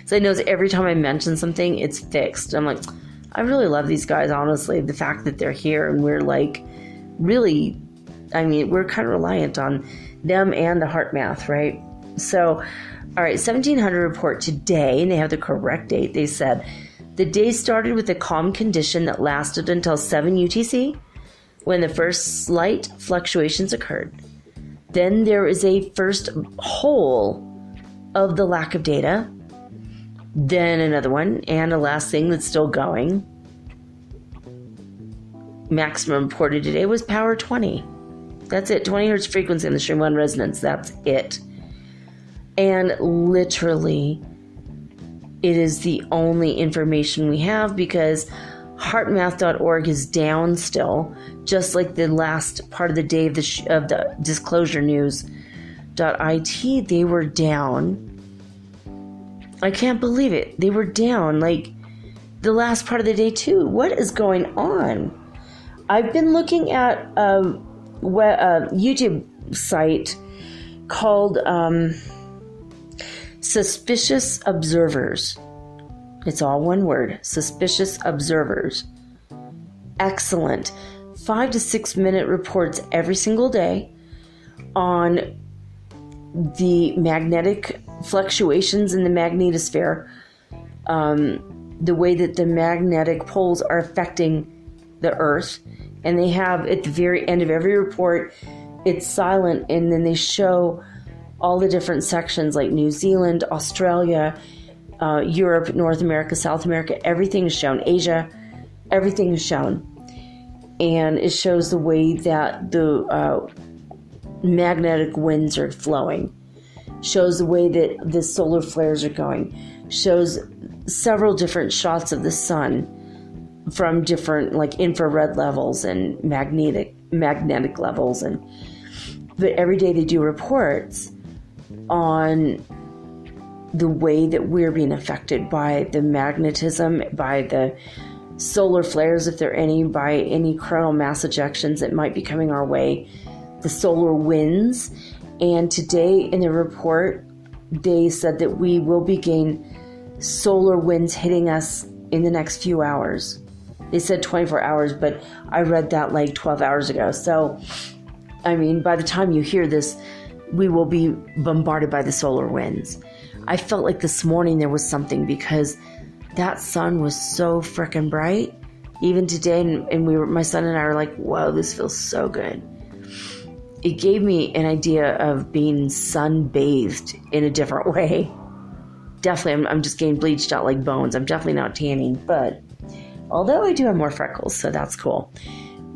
A: So I know every time I mention something, it's fixed. I'm like, I really love these guys, honestly. The fact that they're here and we're really, I mean, we're kind of reliant on them and the heart math, right? So, all right, 1700 report today, and they have the correct date. They said the day started with a calm condition that lasted until 7 UTC when the first slight fluctuations occurred. Then there is a first hole of the lack of data. Then another one, and a last thing that's still going. Maximum reported today was power 20. That's it, 20 Hertz frequency in the Schumann Resonance. That's it. And literally, it is the only information we have because heartmath.org is down still, just like the last part of the day of the disclosurenews.it, they were down. I can't believe it. They were down the last part of the day too. What is going on? I've been looking at YouTube site called Suspicious Observers. It's all one word, Suspicious Observers. Excellent. 5 to 6 minute reports every single day on the magnetic fluctuations in the magnetosphere, the way that the magnetic poles are affecting the Earth. And they have, at the very end of every report, it's silent, and then they show all the different sections like New Zealand, Australia, Europe, North America, South America. Everything is shown. Asia, everything is shown. And it shows the way that the magnetic winds are flowing. Shows the way that the solar flares are going. Shows several different shots of the sun from different like infrared levels and magnetic levels. But every day they do reports on the way that we're being affected by the magnetism, by the solar flares, if there are any, by any coronal mass ejections that might be coming our way, the solar winds. And today in the report, they said that we will begin solar winds hitting us in the next few hours. They said 24 hours, but I read that like 12 hours ago. So, I mean, by the time you hear this, we will be bombarded by the solar winds. I felt like this morning there was something, because that sun was so freaking bright. Even today, and my son and I were like, whoa, this feels so good. It gave me an idea of being sunbathed in a different way. Definitely, I'm just getting bleached out like bones. I'm definitely not tanning, but although I do have more freckles, so that's cool.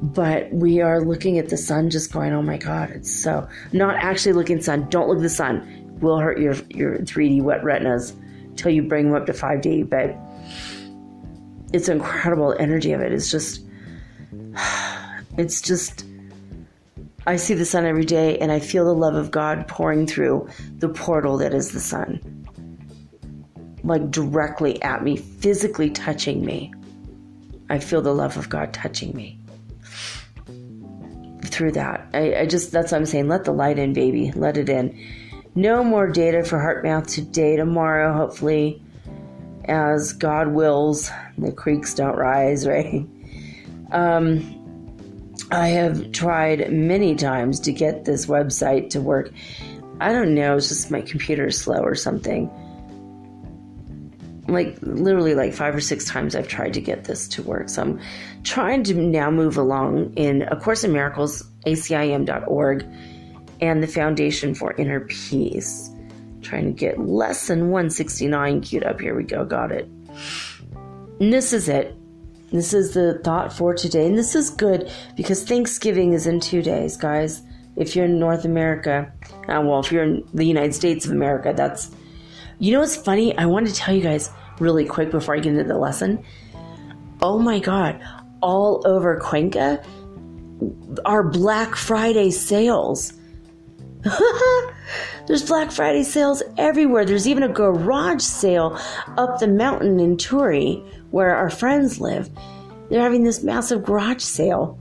A: But we are looking at the sun just going, oh my God, it's so... Not actually looking at the sun. Don't look at the sun. Will hurt your 3D wet retinas until you bring them up to 5D. But it's incredible energy of it. It's just... I see the sun every day, and I feel the love of God pouring through the portal that is the sun. Like directly at me, physically touching me. I feel the love of God touching me through that. That's what I'm saying. Let the light in, baby. Let it in. No more data for heart math today. Tomorrow, hopefully, as God wills, the creeks don't rise, right? I have tried many times to get this website to work. I don't know. It's just my computer is slow or something. Like literally like 5 or 6 times I've tried to get this to work. So I'm trying to now move along in A Course in Miracles, acim.org, and the Foundation for Inner Peace. Trying to get lesson 169 queued up. Here we go. Got it. And this is it. This is the thought for today. And this is good because Thanksgiving is in 2 days, guys. If you're in North America, if you're in the United States of America, that's... You know what's funny? I wanted to tell you guys really quick before I get into the lesson. Oh my God. All over Cuenca are Black Friday sales. There's Black Friday sales everywhere. There's even a garage sale up the mountain in Turi where our friends live. They're having this massive garage sale.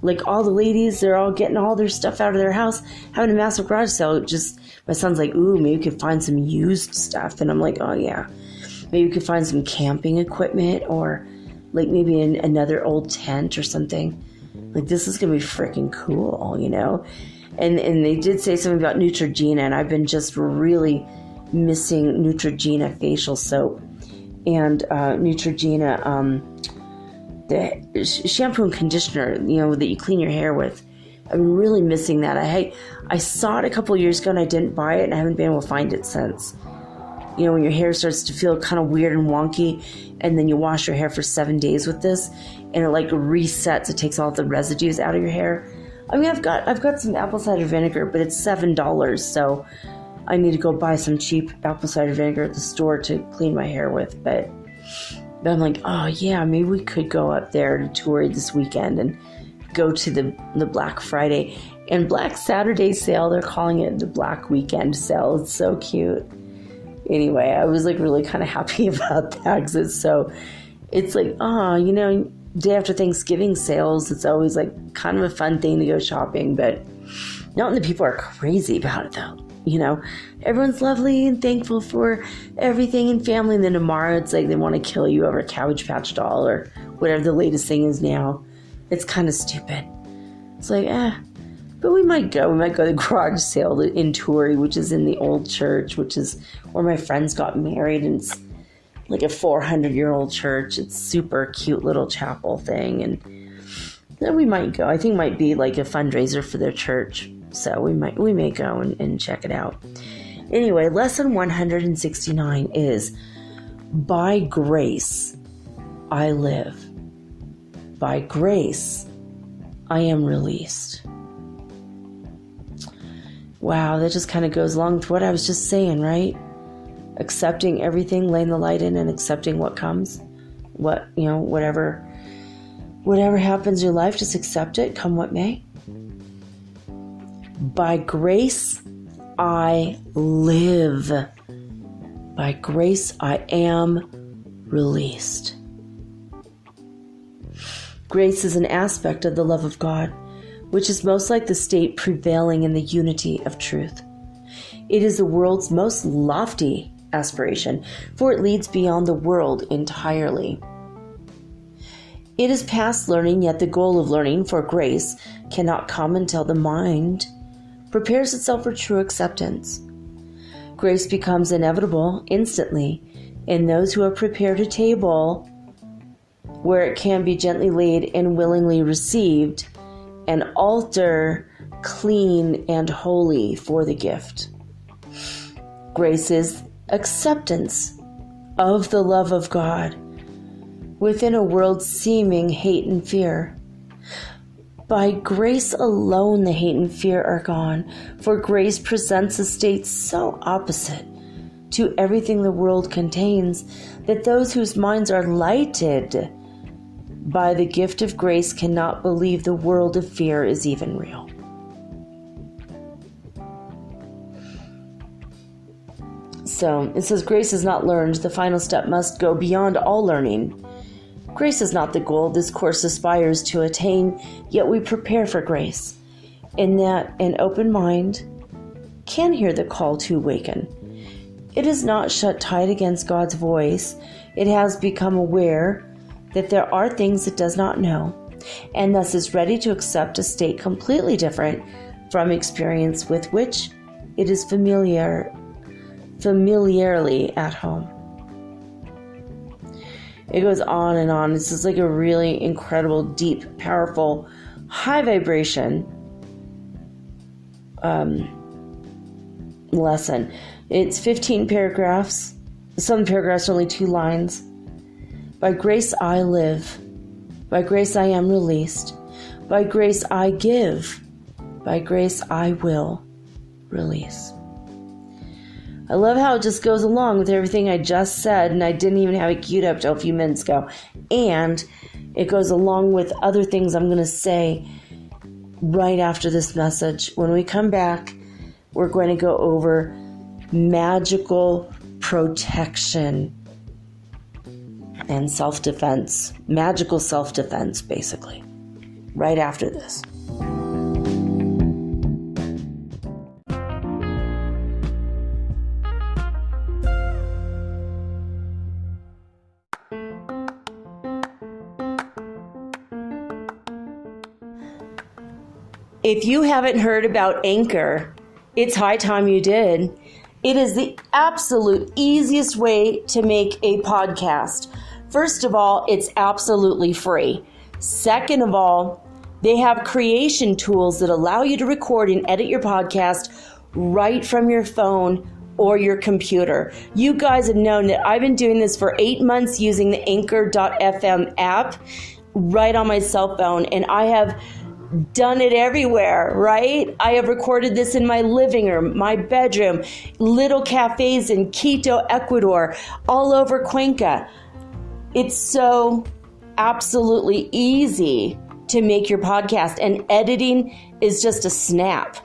A: Like all the ladies, they're all getting all their stuff out of their house, having a massive garage sale. My son's like, ooh, maybe we could find some used stuff. And I'm like, oh yeah. Maybe we could find some camping equipment or like maybe another old tent or something. Like this is going to be freaking cool, you know? And they did say something about Neutrogena, and I've been just really missing Neutrogena facial soap. And Neutrogena, the shampoo and conditioner, you know, that you clean your hair with. I've been really missing that. I saw it a couple of years ago and I didn't buy it, and I haven't been able to find it since. You know, when your hair starts to feel kind of weird and wonky, and then you wash your hair for 7 days with this, and it like resets. It takes all the residues out of your hair. I mean, I've got some apple cider vinegar, but it's $7, so I need to go buy some cheap apple cider vinegar at the store to clean my hair with. But I'm like, oh yeah, maybe we could go up there to Turi this weekend and go to the Black Friday and Black Saturday sale. They're calling it the Black Weekend sale. It's so cute. Anyway, I was like really kind of happy about that because it's like, oh, you know, day after Thanksgiving sales. It's always like kind of a fun thing to go shopping, but not when the people are crazy about it though. You know, everyone's lovely and thankful for everything and family, and then tomorrow it's like they want to kill you over a Cabbage Patch doll or whatever the latest thing is now. It's kind of stupid. It's like, but we might go. We might go to the garage sale in Torrey, which is in the old church, which is where my friends got married, and it's like a 400-year-old church. It's super cute little chapel thing, and then we might go. I think it might be like a fundraiser for their church. So we may go and check it out. Anyway, lesson 169 is, by grace I live. By grace I am released. Wow, that just kind of goes along with what I was just saying, right? Accepting everything, laying the light in, and accepting what comes. Whatever happens in your life, just accept it, come what may. By grace I live. By grace I am released. Grace is an aspect of the love of God, which is most like the state prevailing in the unity of truth. It is the world's most lofty aspiration, for it leads beyond the world entirely. It is past learning, yet the goal of learning, for grace cannot come until the mind prepares itself for true acceptance. Grace becomes inevitable instantly in those who have prepared a table where it can be gently laid and willingly received, an altar clean and holy for the gift. Grace is acceptance of the love of God within a world seeming hate and fear. By grace alone the hate and fear are gone, for grace presents a state so opposite to everything the world contains that those whose minds are lighted by the gift of grace cannot believe the world of fear is even real. So it says, grace is not learned. The final step must go beyond all learning. Grace is not the goal this course aspires to attain, yet we prepare for grace, in that an open mind can hear the call to awaken. It is not shut tight against God's voice. It has become aware that there are things it does not know, and thus is ready to accept a state completely different from experience with which it is familiarly at home. It goes on and on. This is like a really incredible, deep, powerful, high vibration lesson. It's 15 paragraphs. Some paragraphs are only 2 lines. By grace I live. By grace I am released. By grace I give. By grace I will release. I love how it just goes along with everything I just said, and I didn't even have it queued up till a few minutes ago. And it goes along with other things I'm going to say right after this message. When we come back, we're going to go over magical protection and self-defense. Magical self-defense, basically. Right after this. If you haven't heard about Anchor, it's high time you did. It is the absolute easiest way to make a podcast. First of all, it's absolutely free. Second of all, they have creation tools that allow you to record and edit your podcast right from your phone or your computer. You guys have known that I've been doing this for 8 months using the Anchor.fm app right on my cell phone, and I have done it everywhere, right? I have recorded this in my living room, my bedroom, little cafes in Quito, Ecuador, all over Cuenca. It's so absolutely easy to make your podcast, and editing is just a snap.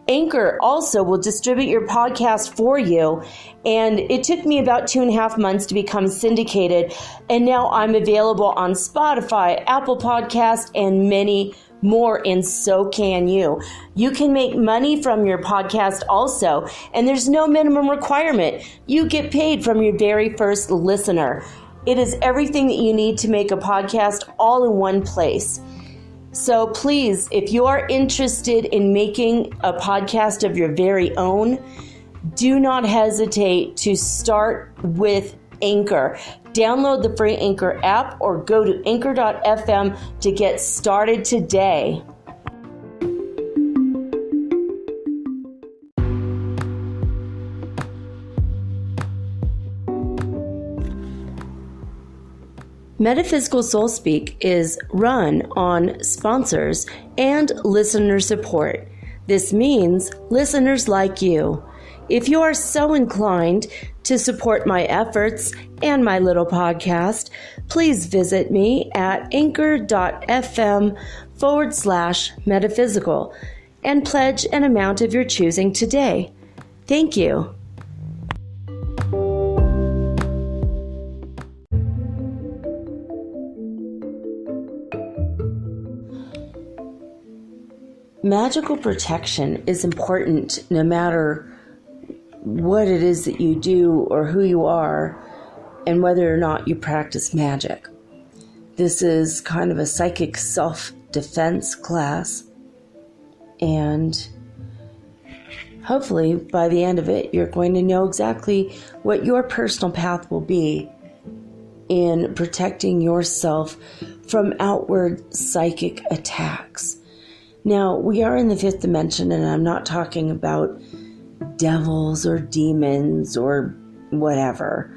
A: Anchor also will distribute your podcast for you. And it took me about 2.5 months to become syndicated. And now I'm available on Spotify, Apple Podcast, and many more, and so can you. You can make money from your podcast also, and there's no minimum requirement. You get paid from your very first listener. It is everything that you need to make a podcast all in one place. So please, if you are interested in making a podcast of your very own, do not hesitate to start with Anchor. Download the free Anchor app or go to anchor.fm to get started today. Metaphysical Soul Speak is run on sponsors and listener support. This means listeners like you. If you are so inclined to support my efforts and my little podcast, please visit me at anchor.fm/metaphysical and pledge an amount of your choosing today. Thank you. Magical protection is important no matter what it is that you do or who you are and whether or not you practice magic. This is kind of a psychic self-defense class, and hopefully by the end of it you're going to know exactly what your personal path will be in protecting yourself from outward psychic attacks. Now, we are in the fifth dimension, and I'm not talking about devils or demons or whatever.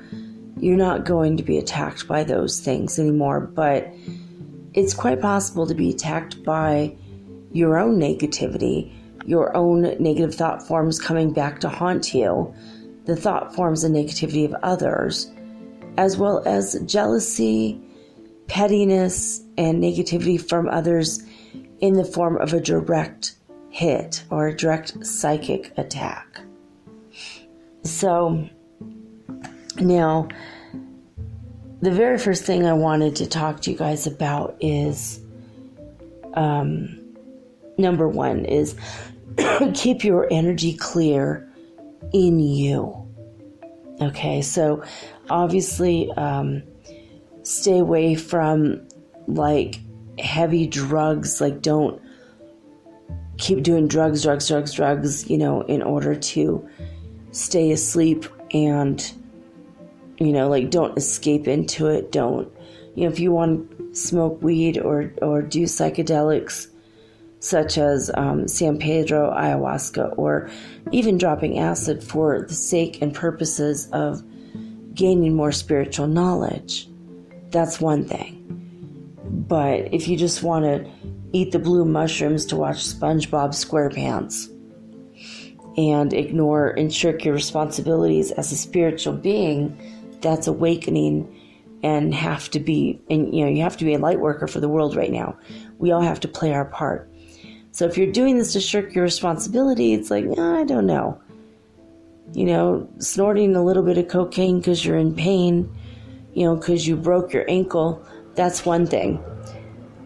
A: You're not going to be attacked by those things anymore, but it's quite possible to be attacked by your own negativity, your own negative thought forms coming back to haunt you, the thought forms and negativity of others, as well as jealousy, pettiness, and negativity from others in the form of a direct hit or a direct psychic attack. So now, the very first thing I wanted to talk to you guys about is, number one is keep your energy clear in you. Okay, so obviously stay away from like heavy drugs. Like, don't keep doing drugs, in order to stay asleep, and, like, don't escape into it. Don't, if you want to smoke weed or do psychedelics such as San Pedro, ayahuasca, or even dropping acid for the sake and purposes of gaining more spiritual knowledge, that's one thing. But if you just want to eat the blue mushrooms to watch SpongeBob SquarePants and ignore and shirk your responsibilities as a spiritual being that's awakening and you have to be a light worker for the world right now. We all have to play our part. So if you're doing this to shirk your responsibility, it's like, I don't know. Snorting a little bit of cocaine because you're in pain, because you broke your ankle, that's one thing.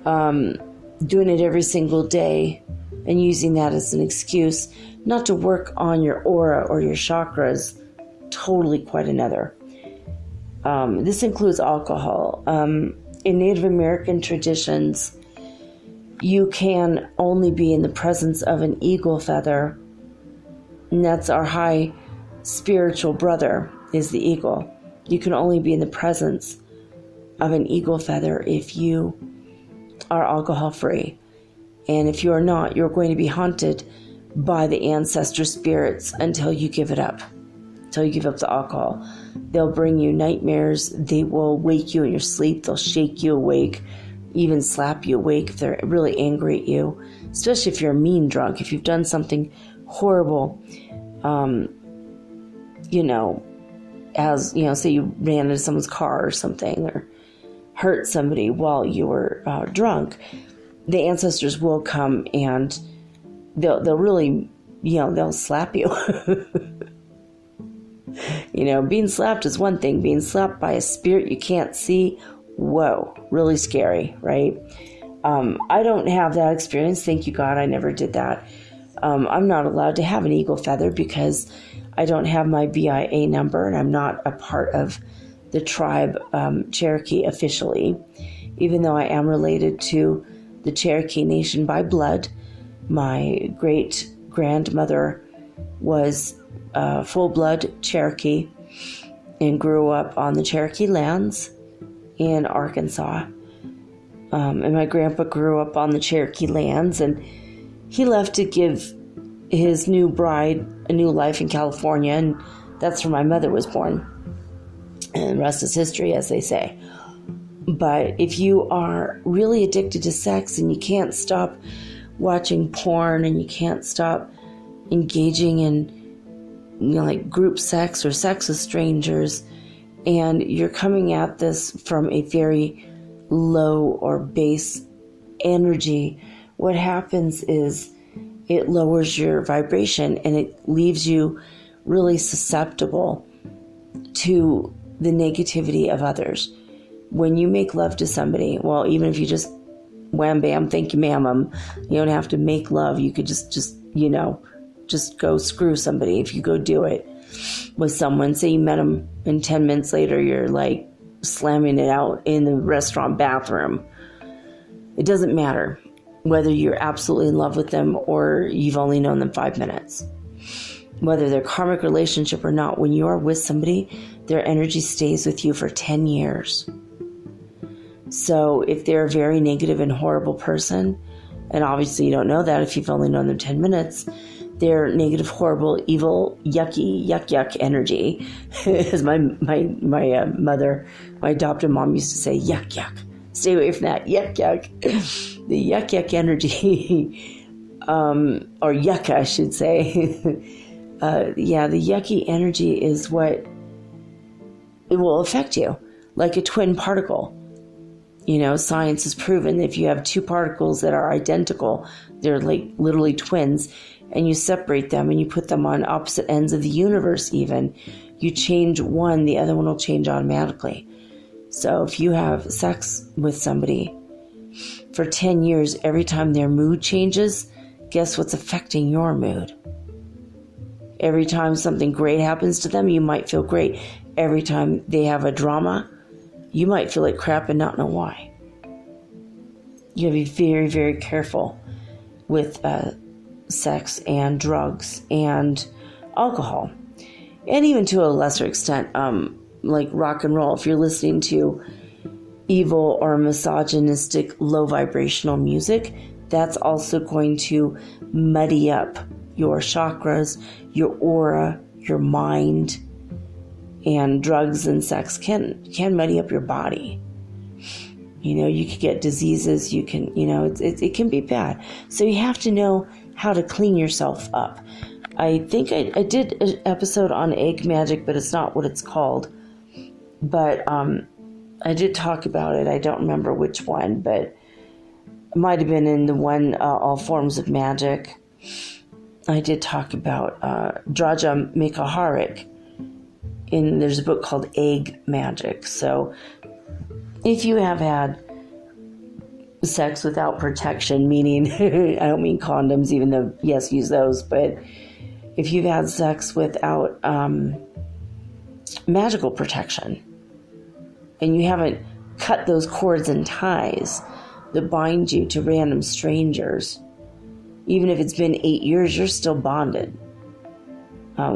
A: Doing it every single day and using that as an excuse not to work on your aura or your chakras, totally quite another. This includes alcohol. In Native American traditions, you can only be in the presence of an eagle feather, and that's our high spiritual brother, is the eagle. You can only be in the presence of an eagle feather if you are alcohol free. And if you are not, you're going to be haunted by the ancestor spirits until you give it up, until you give up the alcohol. They'll bring you nightmares. They will wake you in your sleep. They'll shake you awake, even slap you awake if they're really angry at you, especially if you're a mean drunk. If you've done something horrible, say you ran into someone's car or something, or hurt somebody while you were drunk, the ancestors will come and they'll really they'll slap you. Being slapped is one thing. Being slapped by a spirit you can't see, whoa, really scary, right? I don't have that experience. Thank you, God, I never did that. I'm not allowed to have an eagle feather because I don't have my BIA number, and I'm not a part of the tribe Cherokee officially, even though I am related to the Cherokee Nation by blood. My great-grandmother was full-blood Cherokee and grew up on the Cherokee lands in Arkansas. And my grandpa grew up on the Cherokee lands, and he left to give his new bride a new life in California, and that's where my mother was born. And the rest is history, as they say. But if you are really addicted to sex and you can't stop watching porn and you can't stop engaging in like group sex or sex with strangers, and you're coming at this from a very low or base energy, what happens is it lowers your vibration and it leaves you really susceptible to the negativity of others. When you make love to somebody, well, even if you just wham bam, thank you ma'am, you don't have to make love. You could just go screw somebody. If you go do it with someone, say you met them and 10 minutes later you're like slamming it out in the restaurant bathroom. It doesn't matter whether you're absolutely in love with them or you've only known them 5 minutes. Whether they're karmic relationship or not, when you are with somebody, their energy stays with you for 10 years. So if they're a very negative and horrible person, and obviously you don't know that if you've only known them 10 minutes, they're negative, horrible, evil, yucky, yuck energy. As my mother, my adopted mom used to say, yuck. Stay away from that, yuck. The yuck energy, or yuck, I should say. The yucky energy is what it will affect you, like a twin particle. Science has proven if you have two particles that are identical, they're like literally twins, and you separate them and you put them on opposite ends of the universe even, you change one, the other one will change automatically. So if you have sex with somebody for 10 years, every time their mood changes, guess what's affecting your mood? Every time something great happens to them, you might feel great. Every time they have a drama, you might feel like crap and not know why. You gotta be very, very careful with sex and drugs and alcohol. And even to a lesser extent, like rock and roll. If you're listening to evil or misogynistic, low vibrational music, that's also going to muddy up your chakras, your aura, your mind. And drugs and sex can muddy up your body. You could get diseases. You can, it can be bad. So you have to know how to clean yourself up. I think I did an episode on egg magic, but it's not what it's called. But I did talk about it. I don't remember which one, but it might have been in the one, All Forms of Magic. I did talk about Draja Mikaharik. There's a book called Egg Magic. So if you have had sex without protection, meaning I don't mean condoms, even though yes, use those, but if you've had sex without magical protection and you haven't cut those cords and ties that bind you to random strangers, even if it's been 8 years, you're still bonded.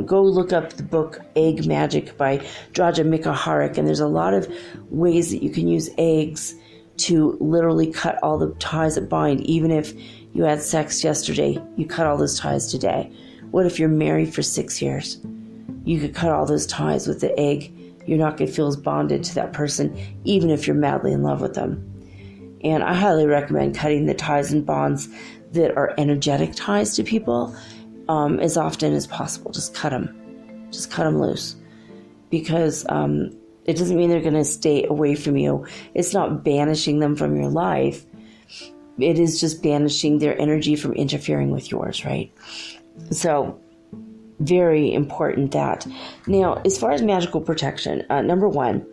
A: Go look up the book Egg Magic by Draja Mikaharik, and there's a lot of ways that you can use eggs to literally cut all the ties that bind. Even if you had sex yesterday, you cut all those ties today. What if you're married for 6 years? You could cut all those ties with the egg. You're not going to feel as bonded to that person, even if you're madly in love with them. And I highly recommend cutting the ties and bonds that are energetic ties to people as often as possible. Just cut them loose, because it doesn't mean they're going to stay away from you. It's not banishing them from your life. It is just banishing their energy from interfering with yours, right? So very important that. Now, as far as magical protection, number one,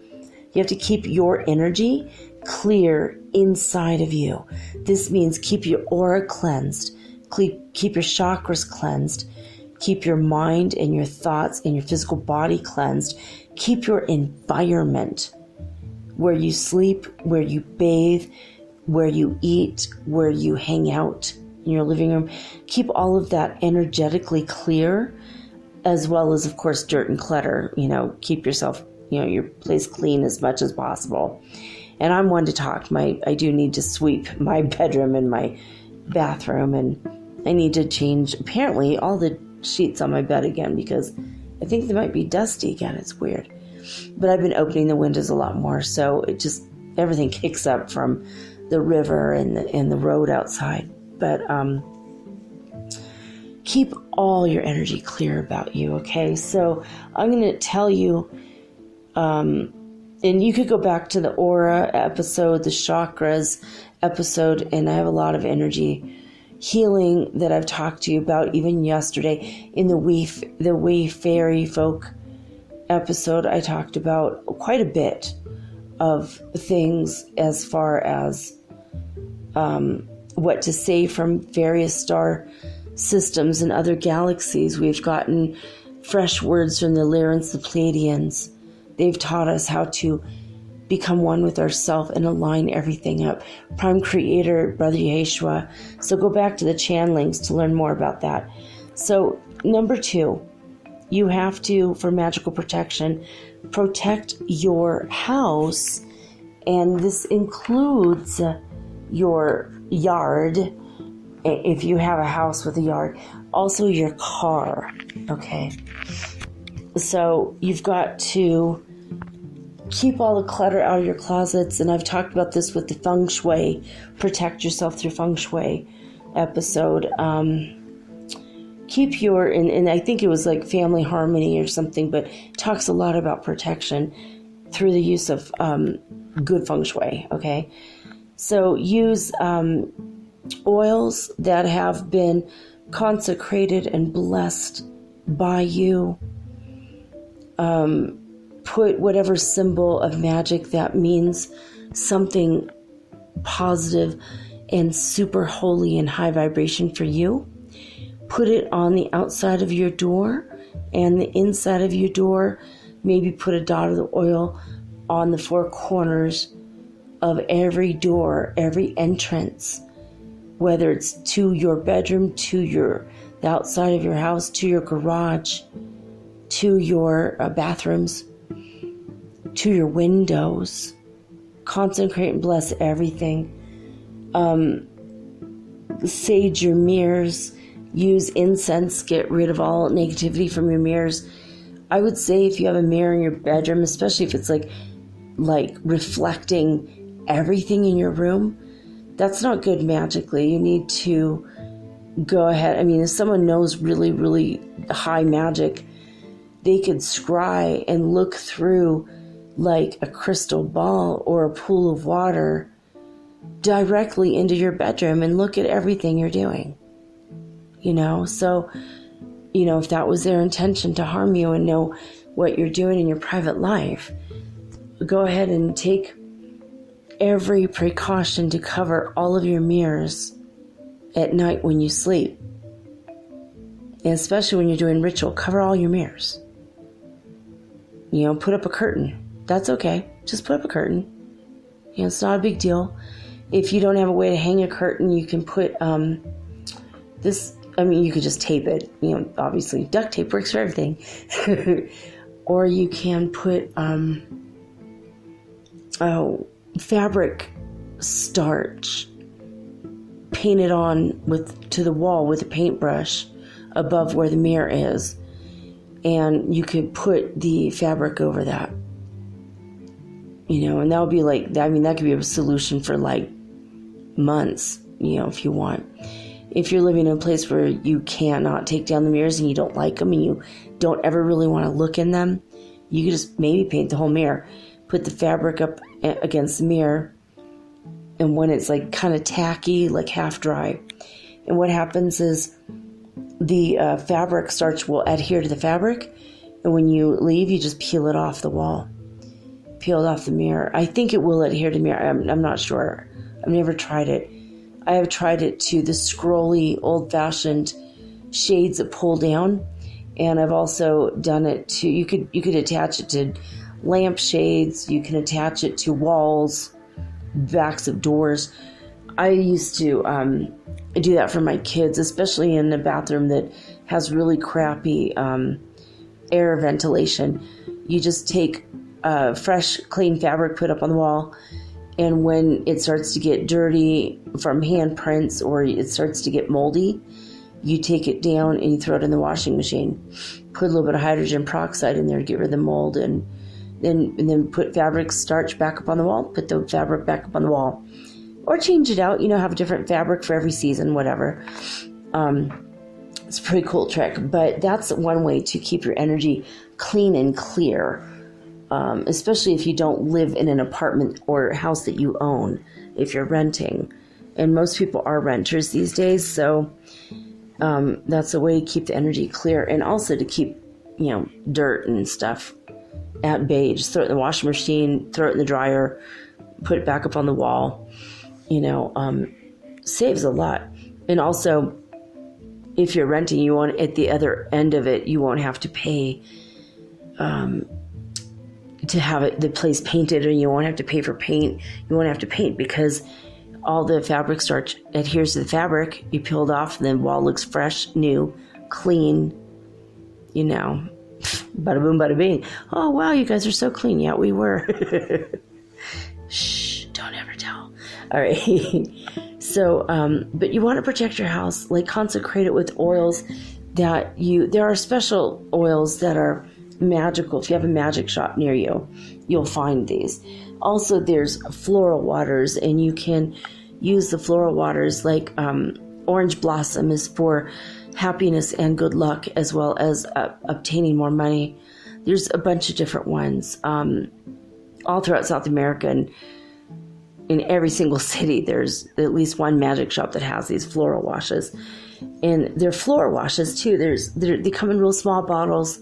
A: you have to keep your energy clear inside of you. This means keep your aura cleansed, keep your chakras cleansed, keep your mind and your thoughts and your physical body cleansed. Keep your environment, where you sleep, where you bathe, where you eat, where you hang out in your living room. Keep all of that energetically clear, as well as, of course, dirt and clutter. Keep yourself, your place clean as much as possible. And I'm one to talk. I do need to sweep my bedroom and my bathroom, and I need to change, apparently, all the sheets on my bed again, because I think they might be dusty again. It's weird. But I've been opening the windows a lot more, so it just, everything kicks up from the river and the road outside. But keep all your energy clear about you, okay? So I'm going to tell you, and you could go back to the aura episode, the chakras episode, and I have a lot of energy healing that I've talked to you about even yesterday. In the Wee Fairy Folk episode, I talked about quite a bit of things as far as what to say from various star systems and other galaxies. We've gotten fresh words from the Lyrans, the Pleiadians. They've taught us how to become one with ourself and align everything up. Prime Creator, Brother Yeshua. So go back to the channelings to learn more about that. So number 2, you have to, for magical protection, protect your house. And this includes your yard, if you have a house with a yard. Also your car, okay? So you've got to keep all the clutter out of your closets, and I've talked about this with the feng shui, protect yourself through feng shui episode. Keep your, and I think it was like family harmony or something, but it talks a lot about protection through the use of good feng shui, okay? So use oils that have been consecrated and blessed by you. Put whatever symbol of magic that means something positive and super holy and high vibration for you. Put it on the outside of your door and the inside of your door. Maybe put a dot of the oil on the 4 corners of every door, every entrance, whether it's to your bedroom, to the outside of your house, to your garage, to your bathrooms, to your windows. Consecrate and bless everything. Sage your mirrors. Use incense. Get rid of all negativity from your mirrors. I would say if you have a mirror in your bedroom, especially if it's like reflecting everything in your room, that's not good magically. You need to go ahead. I mean, if someone knows really, really high magic, they could scry and look through like a crystal ball or a pool of water directly into your bedroom and look at everything you're doing. So, if that was their intention to harm you and know what you're doing in your private life, go ahead and take every precaution to cover all of your mirrors at night when you sleep. And especially when you're doing ritual, cover all your mirrors. Put up a curtain. That's okay. Just put up a curtain. It's not a big deal. If you don't have a way to hang a curtain, you can put you could just tape it. Obviously, duct tape works for everything. Or you can put fabric starch, paint it on to the wall with a paintbrush above where the mirror is, and you could put the fabric over that. And that would be that could be a solution for months, if you want. If you're living in a place where you cannot take down the mirrors and you don't like them and you don't ever really want to look in them, you could just maybe paint the whole mirror. Put the fabric up against the mirror, and when it's kind of tacky, half dry, and what happens is the fabric starch will adhere to the fabric, and when you leave, you just peel it off the wall, peel it off the mirror. I think it will adhere to the mirror. I'm not sure. I've never tried it. I have tried it to the scrolly, old-fashioned shades that pull down, and I've also done it to, you could attach it to lamp shades, you can attach it to walls, backs of doors. I used to do that for my kids, especially in a bathroom that has really crappy air ventilation. You just take fresh, clean fabric, put up on the wall, and when it starts to get dirty from handprints or it starts to get moldy, you take it down and you throw it in the washing machine. Put a little bit of hydrogen peroxide in there to get rid of the mold, and then put fabric starch back up on the wall, put the fabric back up on the wall. Or change it out, have a different fabric for every season, whatever. It's a pretty cool trick, but that's one way to keep your energy clean and clear, especially if you don't live in an apartment or house that you own, if you're renting. And most people are renters these days, so that's a way to keep the energy clear, and also to keep, dirt and stuff at bay. Just throw it in the washing machine, throw it in the dryer, put it back up on the wall. Saves a lot. And also, if you're renting, you won't, at the other end of it, you won't have to pay to have the place painted, or you won't have to pay for paint. You won't have to paint because all the fabric starch adheres to the fabric. You peel it off, and the wall looks fresh, new, clean. Bada boom, bada bing. Oh, wow, you guys are so clean. Yeah, we were. Shh, don't ever tell. All right. So, but you want to protect your house, like consecrate it with oils there are special oils that are magical. If you have a magic shop near you, you'll find these. Also, there's floral waters, and you can use the floral waters like orange blossom is for happiness and good luck, as well as obtaining more money. There's a bunch of different ones all throughout South America, and in every single city there's at least one magic shop that has these floral washes. And they're floral washes too. They come in real small bottles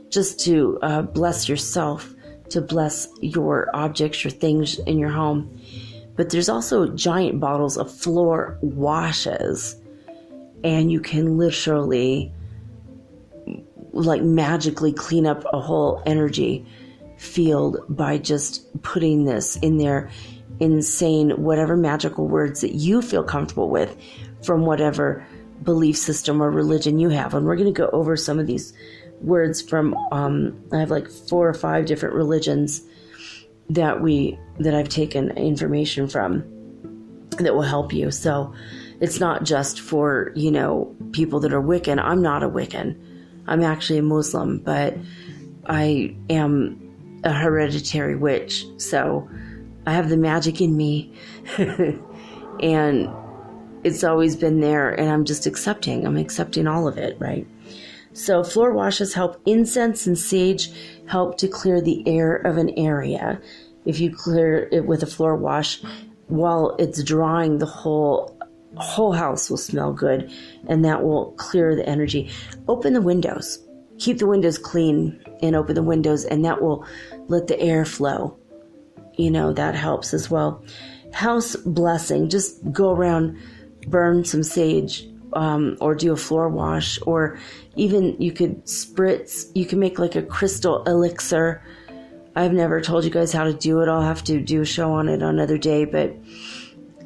A: just to bless yourself, to bless your objects, your things in your home. But there's also giant bottles of floor washes, and you can literally magically clean up a whole energy field by just putting this in there, insane whatever magical words that you feel comfortable with from whatever belief system or religion you have. And we're going to go over some of these words from I have 4 or 5 different religions that I've taken information from that will help you. So it's not just for people that are Wiccan. I'm not a Wiccan. I'm actually a Muslim, but I am a hereditary witch, so I have the magic in me. And it's always been there, and I'm just accepting. I'm accepting all of it, right? So floor washes help. Incense and sage help to clear the air of an area. If you clear it with a floor wash, while it's drying, the whole house will smell good, and that will clear the energy. Open the windows. Keep the windows clean and open the windows, and that will let the air flow. That helps as well. House blessing. Just go around, burn some sage, or do a floor wash, or even you could spritz. You can make a crystal elixir. I've never told you guys how to do it. I'll have to do a show on it on another day, but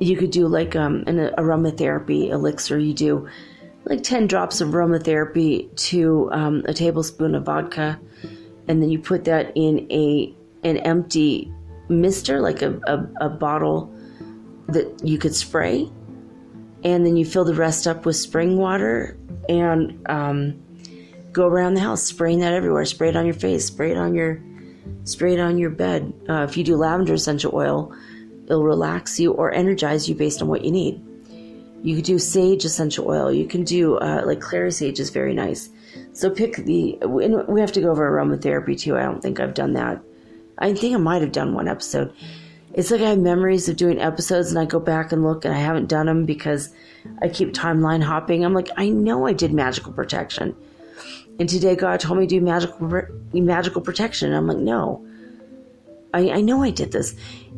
A: you could do an aromatherapy elixir. You do 10 drops of aromatherapy to a tablespoon of vodka, and then you put that in an empty mister, a bottle that you could spray, and then you fill the rest up with spring water and go around the house spraying that everywhere. Spray it on your face, spray it on your bed. If you do lavender essential oil, it'll relax you or energize you based on what you need. You could do sage essential oil. You can do clary sage is very nice. So we have to go over aromatherapy too. I don't think I've done that. I think I might have done one episode. It's like I have memories of doing episodes and I go back and look and I haven't done them because I keep timeline hopping. I'm like, I know I did magical protection. And today God told me to do magical protection. And I'm like, no, I know I did this.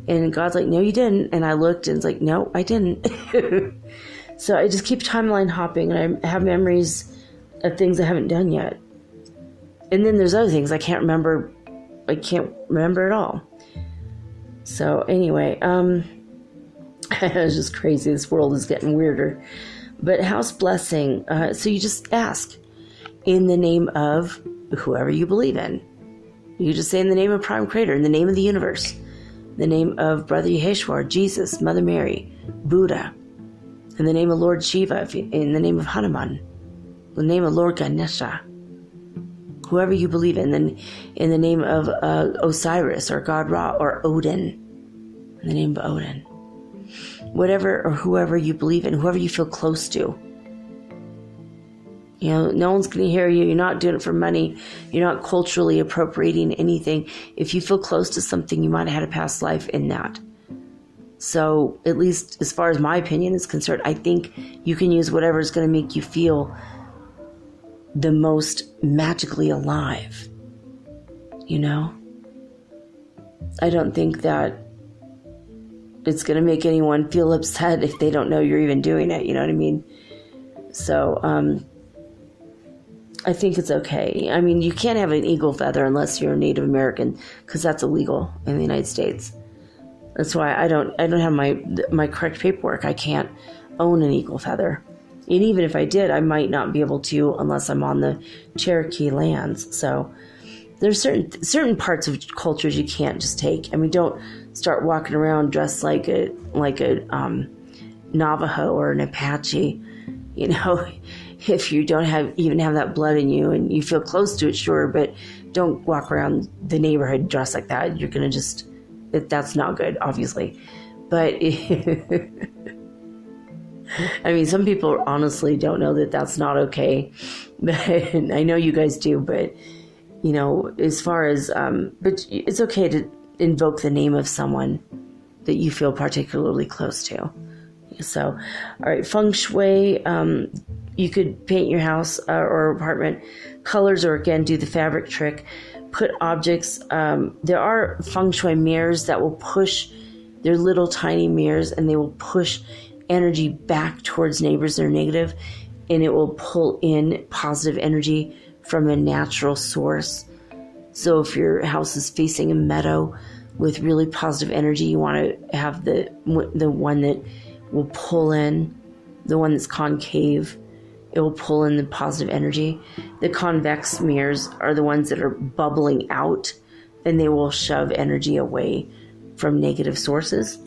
A: And God's like, no, you didn't. And I looked and it's like, no, I didn't. So I just keep timeline hopping and I have memories of things I haven't done yet. And then there's other things I can't remember. I can't remember at all. So anyway, it's just crazy. This world is getting weirder. But house blessing. So you just ask in the name of whoever you believe in. You just say in the name of Prime Creator, in the name of the universe, the name of Brother Yeshwar, Jesus, Mother Mary, Buddha, in the name of Lord Shiva, in the name of Hanuman, in the name of Lord Ganesha, whoever you believe in, then in the name of Osiris or God Ra or Odin, in the name of Odin, whatever or whoever you believe in, whoever you feel close to. You know, no one's going to hear you. You're not doing it for money. You're not culturally appropriating anything. If you feel close to something, you might have had a past life in that. So, at least as far as my opinion is concerned, I think you can use whatever is going to make you feel the most magically alive. You know? I don't think that it's going to make anyone feel upset if they don't know you're even doing it. You know what I mean? So, I think it's okay. I mean, you can't have an eagle feather unless you're a Native American, because that's illegal in the United States. That's why I don't have my correct paperwork. I can't own an eagle feather. And even if I did, I might not be able to unless I'm on the Cherokee lands. So there's certain parts of cultures you can't just take. I mean, don't start walking around dressed like a Navajo or an Apache, you know. If you don't even have that blood in you and you feel close to it, sure, but don't walk around the neighborhood dressed like that. You're going to that's not good, obviously. But, I mean, some people honestly don't know that that's not okay. But I know you guys do, but, you know, as far as, but it's okay to invoke the name of someone that you feel particularly close to. So, all right, feng shui, you could paint your house or apartment colors, or again, do the fabric trick. Put objects, there are feng shui mirrors that will push, they're little tiny mirrors, and they will push energy back towards neighbors that are negative, and it will pull in positive energy from a natural source. So if your house is facing a meadow with really positive energy, you want to have the one that will pull in, the one that's concave. It will pull in the positive energy. The convex mirrors are the ones that are bubbling out, and they will shove energy away from negative sources.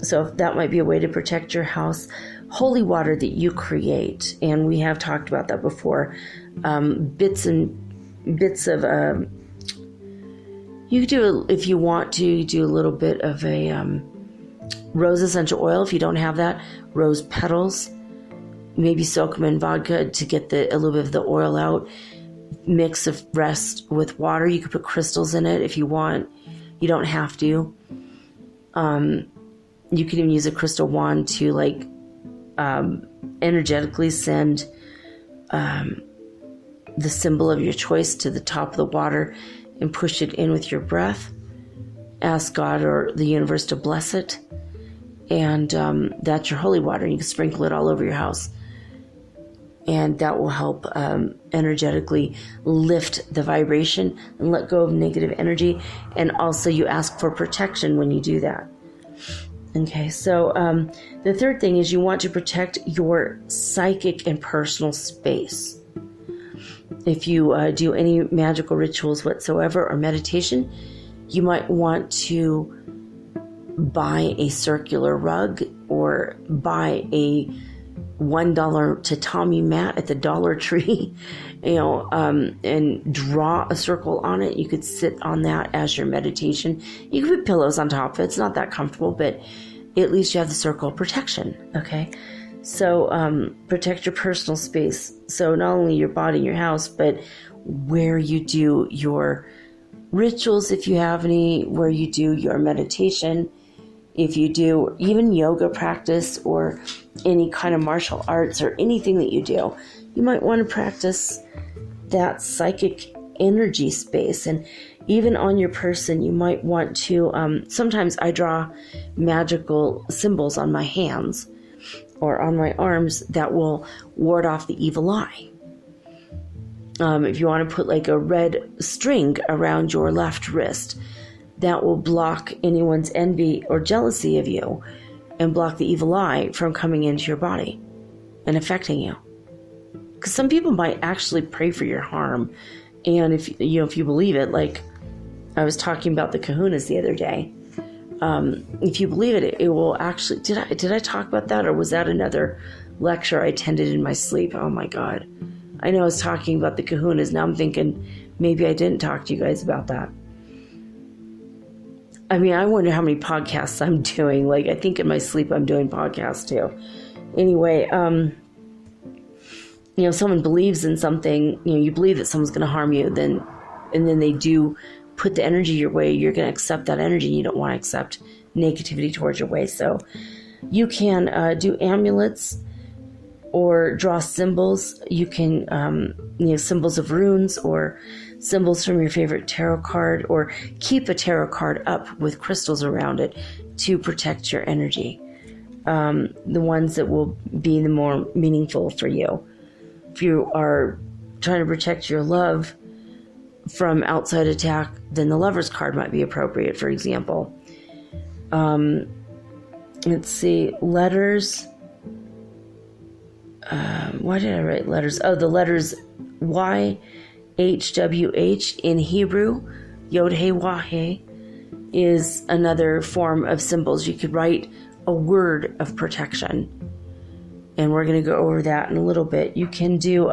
A: So that might be a way to protect your house. Holy water that you create, and we have talked about that before. Bits of, you could do, if you want to, you do a little bit of a rose essential oil. If you don't have that, rose petals. Maybe soak them in vodka to get a little bit of the oil out. Mix of rest with water. You could put crystals in it if you want. You don't have to. You can even use a crystal wand to energetically send the symbol of your choice to the top of the water and push it in with your breath. Ask God or the universe to bless it. And that's your holy water. You can sprinkle it all over your house. And that will help energetically lift the vibration and let go of negative energy. And also you ask for protection when you do that. Okay, so the third thing is you want to protect your psychic and personal space. If you do any magical rituals whatsoever or meditation, you might want to buy a circular rug or buy a $1 tatami mat at the Dollar Tree, and draw a circle on it. You could sit on that as your meditation. You could put pillows on top of it. It's not that comfortable, but at least you have the circle of protection. Okay. So, protect your personal space. So not only your body and your house, but where you do your rituals, if you have any, where you do your meditation, if you do even yoga practice or any kind of martial arts or anything that you do, you might want to practice that psychic energy space. And even on your person, you might want to, sometimes I draw magical symbols on my hands or on my arms that will ward off the evil eye. If you want to put like a red string around your left wrist, that will block anyone's envy or jealousy of you and block the evil eye from coming into your body and affecting you. Because some people might actually pray for your harm. And if you believe it, like I was talking about the kahunas the other day, if you believe it, it will actually, did I talk about that, or was that another lecture I attended in my sleep? Oh my God. I know I was talking about the kahunas. Now I'm thinking maybe I didn't talk to you guys about that. I mean, I wonder how many podcasts I'm doing. Like, I think in my sleep I'm doing podcasts too. Anyway, someone believes in something, you believe that someone's going to harm you, and then they do put the energy your way, you're going to accept that energy, and you don't want to accept negativity towards your way. So you can do amulets or draw symbols. You can, symbols of runes or symbols from your favorite tarot card, or keep a tarot card up with crystals around it to protect your energy. The ones that will be the more meaningful for you. If you are trying to protect your love from outside attack, then the Lover's card might be appropriate, for example. Let's see, letters. Why did I write letters? Oh, the letters Y, H, W, H in Hebrew, Yod He Wah He, is another form of symbols. You could write a word of protection. And we're going to go over that in a little bit. You can do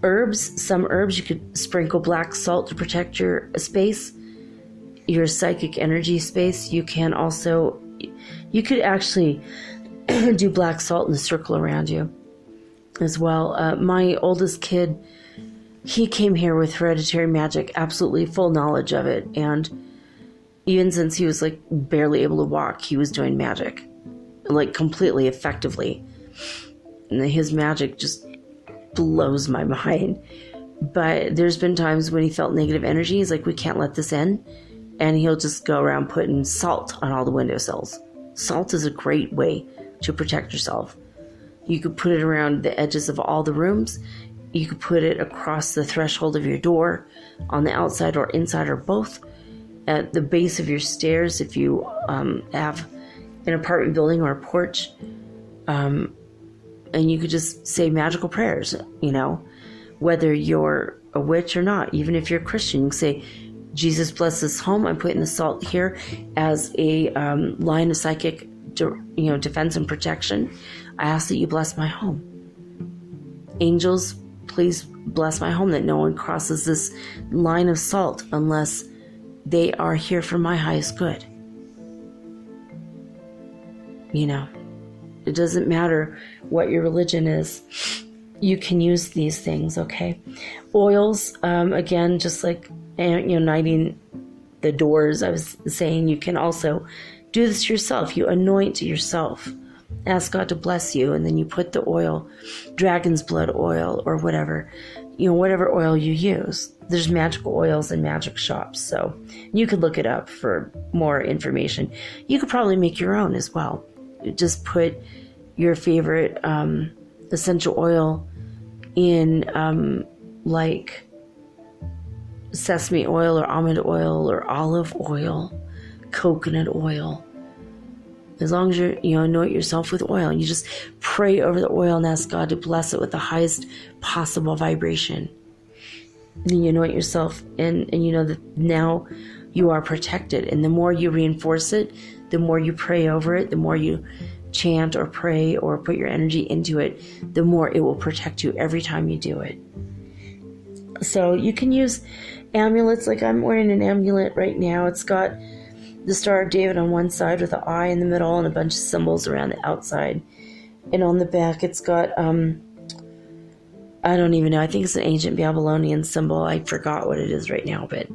A: herbs. Some herbs, you could sprinkle black salt to protect your space, your psychic energy space. You can also, you could actually do black salt in a circle around you as well. My oldest kid, he came here with hereditary magic, absolutely full knowledge of it. And even since he was like barely able to walk, he was doing magic, like completely effectively. And his magic just blows my mind. But there's been times when he felt negative energy. He's like, we can't let this in. And he'll just go around putting salt on all the windowsills. Salt is a great way to protect yourself. You could put it around the edges of all the rooms. You could put it across the threshold of your door, on the outside or inside or both, at the base of your stairs if you have an apartment building or a porch. And you could just say magical prayers, whether you're a witch or not. Even if you're a Christian, you can say, Jesus bless this home. I'm putting the salt here as a line of psychic defense and protection. I ask that you bless my home. Angels, please bless my home, that no one crosses this line of salt unless they are here for my highest good. It doesn't matter what your religion is. You can use these things, okay? Oils, again, just like knighting the doors, I was saying, you can also do this yourself. You anoint yourself. Ask God to bless you, and then you put the oil, dragon's blood oil, or whatever oil you use. There's magical oils in magic shops, so you could look it up for more information. You could probably make your own as well. Just put your favorite essential oil in like sesame oil or almond oil or olive oil, coconut oil. As long as you anoint yourself with oil, and you just pray over the oil and ask God to bless it with the highest possible vibration. And then you anoint yourself, and you know that now you are protected. And the more you reinforce it, the more you pray over it, the more you chant or pray or put your energy into it, the more it will protect you every time you do it. So you can use amulets. Like I'm wearing an amulet right now. It's got the Star of David on one side with an eye in the middle and a bunch of symbols around the outside. And on the back it's got, I don't even know, I think it's an ancient Babylonian symbol. I forgot what it is right now, but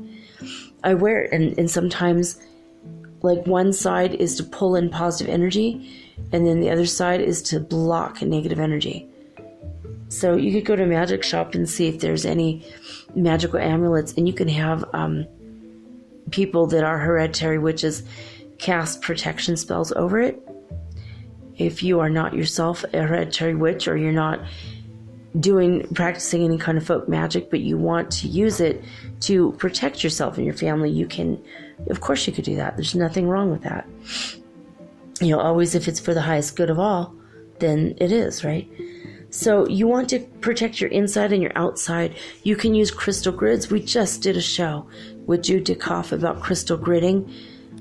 A: I wear it. And sometimes, Like one side is to pull in positive energy, and then the other side is to block negative energy. So you could go to a magic shop and see if there's any magical amulets, and you can have people that are hereditary witches cast protection spells over it. If you are not yourself a hereditary witch, or you're not practicing any kind of folk magic, but you want to use it to protect yourself and your family, you can, of course you could do that. There's nothing wrong with that. Always if it's for the highest good of all, then it is, right? So you want to protect your inside and your outside. You can use crystal grids. We just did a show with Jude Dickoff about crystal gridding.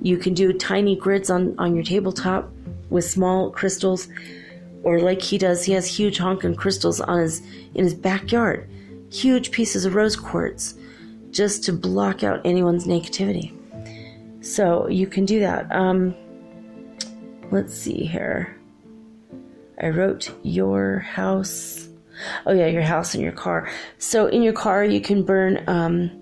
A: You can do tiny grids on your tabletop with small crystals, or like he does, he has huge honking crystals in his backyard, huge pieces of rose quartz, just to block out anyone's negativity. So you can do that. Let's see here. I wrote your house. Oh yeah, your house and your car. So in your car, you can burn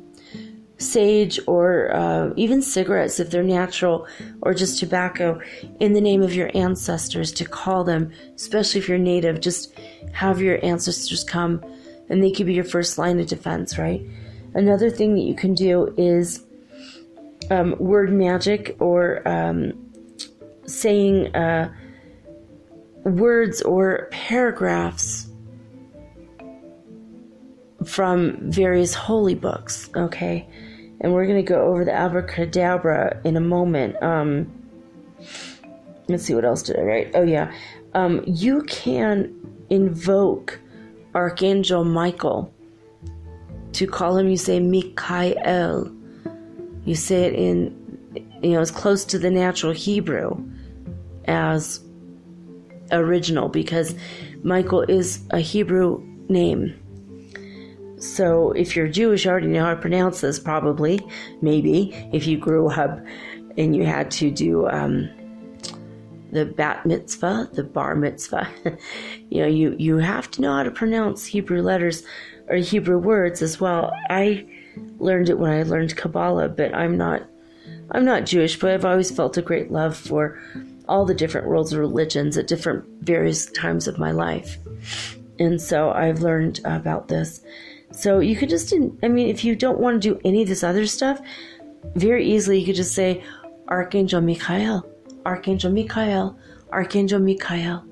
A: sage, or even cigarettes if they're natural, or just tobacco, in the name of your ancestors, to call them, especially if you're native. Just have your ancestors come, and they could be your first line of defense, right? Another thing that you can do is word magic, or saying words or paragraphs from various holy books, okay? And we're going to go over the Abracadabra in a moment. Let's see, what else did I write? Oh, yeah. You can invoke Archangel Michael. To call him, you say Mikael. You say it in, as close to the natural Hebrew as original, because Michael is a Hebrew name. So if you're Jewish, you already know how to pronounce this, probably, maybe, if you grew up and you had to do the bat mitzvah, the bar mitzvah. You have to know how to pronounce Hebrew letters or Hebrew words as well. I learned it when I learned Kabbalah, but I'm not Jewish, but I've always felt a great love for all the different worlds of religions at different various times of my life. And so I've learned about this. So you could just, if you don't want to do any of this other stuff, very easily you could just say, Archangel Michael, Archangel Michael, Archangel Michael,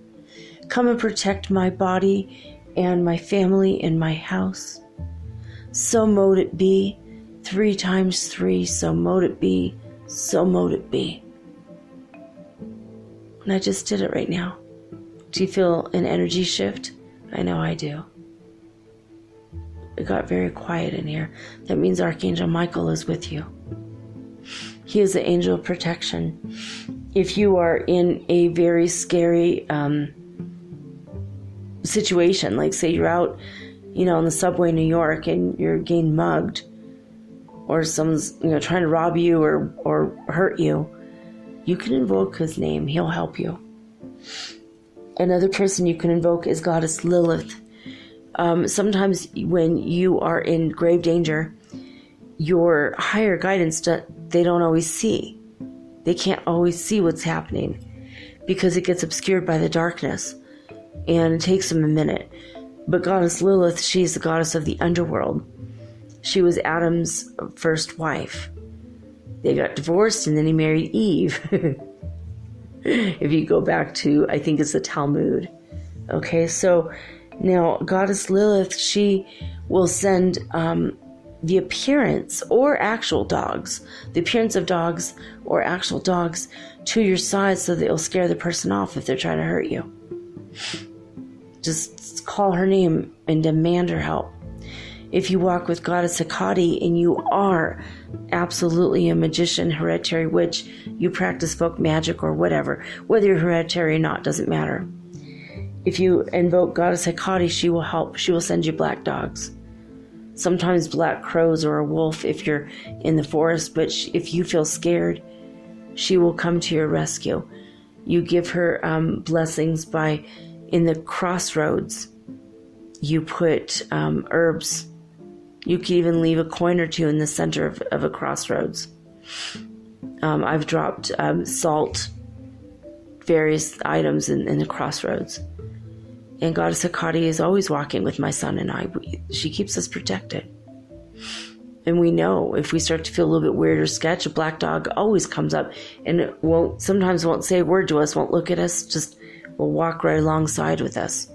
A: come and protect my body and my family and my house. So mote it be, 3 times 3, so mote it be, so mote it be. And I just did it right now. Do you feel an energy shift? I know I do. It got very quiet in here. That means Archangel Michael is with you. He is the angel of protection. If you are in a very scary situation, like say you're out, on the subway in New York and you're getting mugged, or someone's trying to rob you or hurt you, you can invoke his name. He'll help you. Another person you can invoke is Goddess Lilith. Sometimes when you are in grave danger, your higher guidance, they don't always see. They can't always see what's happening because it gets obscured by the darkness, and it takes them a minute. But Goddess Lilith, she's the goddess of the underworld. She was Adam's first wife. They got divorced, and then he married Eve. If you go back to, I think it's the Talmud. Okay, so now Goddess Lilith, she will send the appearance or actual dogs, the appearance of dogs or actual dogs to your side so that it'll scare the person off if they're trying to hurt you. Just call her name and demand her help. If you walk with Goddess Hecate and you are absolutely a magician, hereditary witch, you practice folk magic or whatever, whether you're hereditary or not, doesn't matter. If you invoke Goddess Hecate, she will help. She will send you black dogs. Sometimes black crows or a wolf if you're in the forest, but if you feel scared, she will come to your rescue. You give her blessings by, in the crossroads, you put herbs. You can even leave a coin or two in the center of a crossroads. I've dropped salt, various items in the crossroads. And Goddess Hecate is always walking with my son and I. She keeps us protected. And we know if we start to feel a little bit weird or sketch, a black dog always comes up and sometimes won't say a word to us, won't look at us, just will walk right alongside with us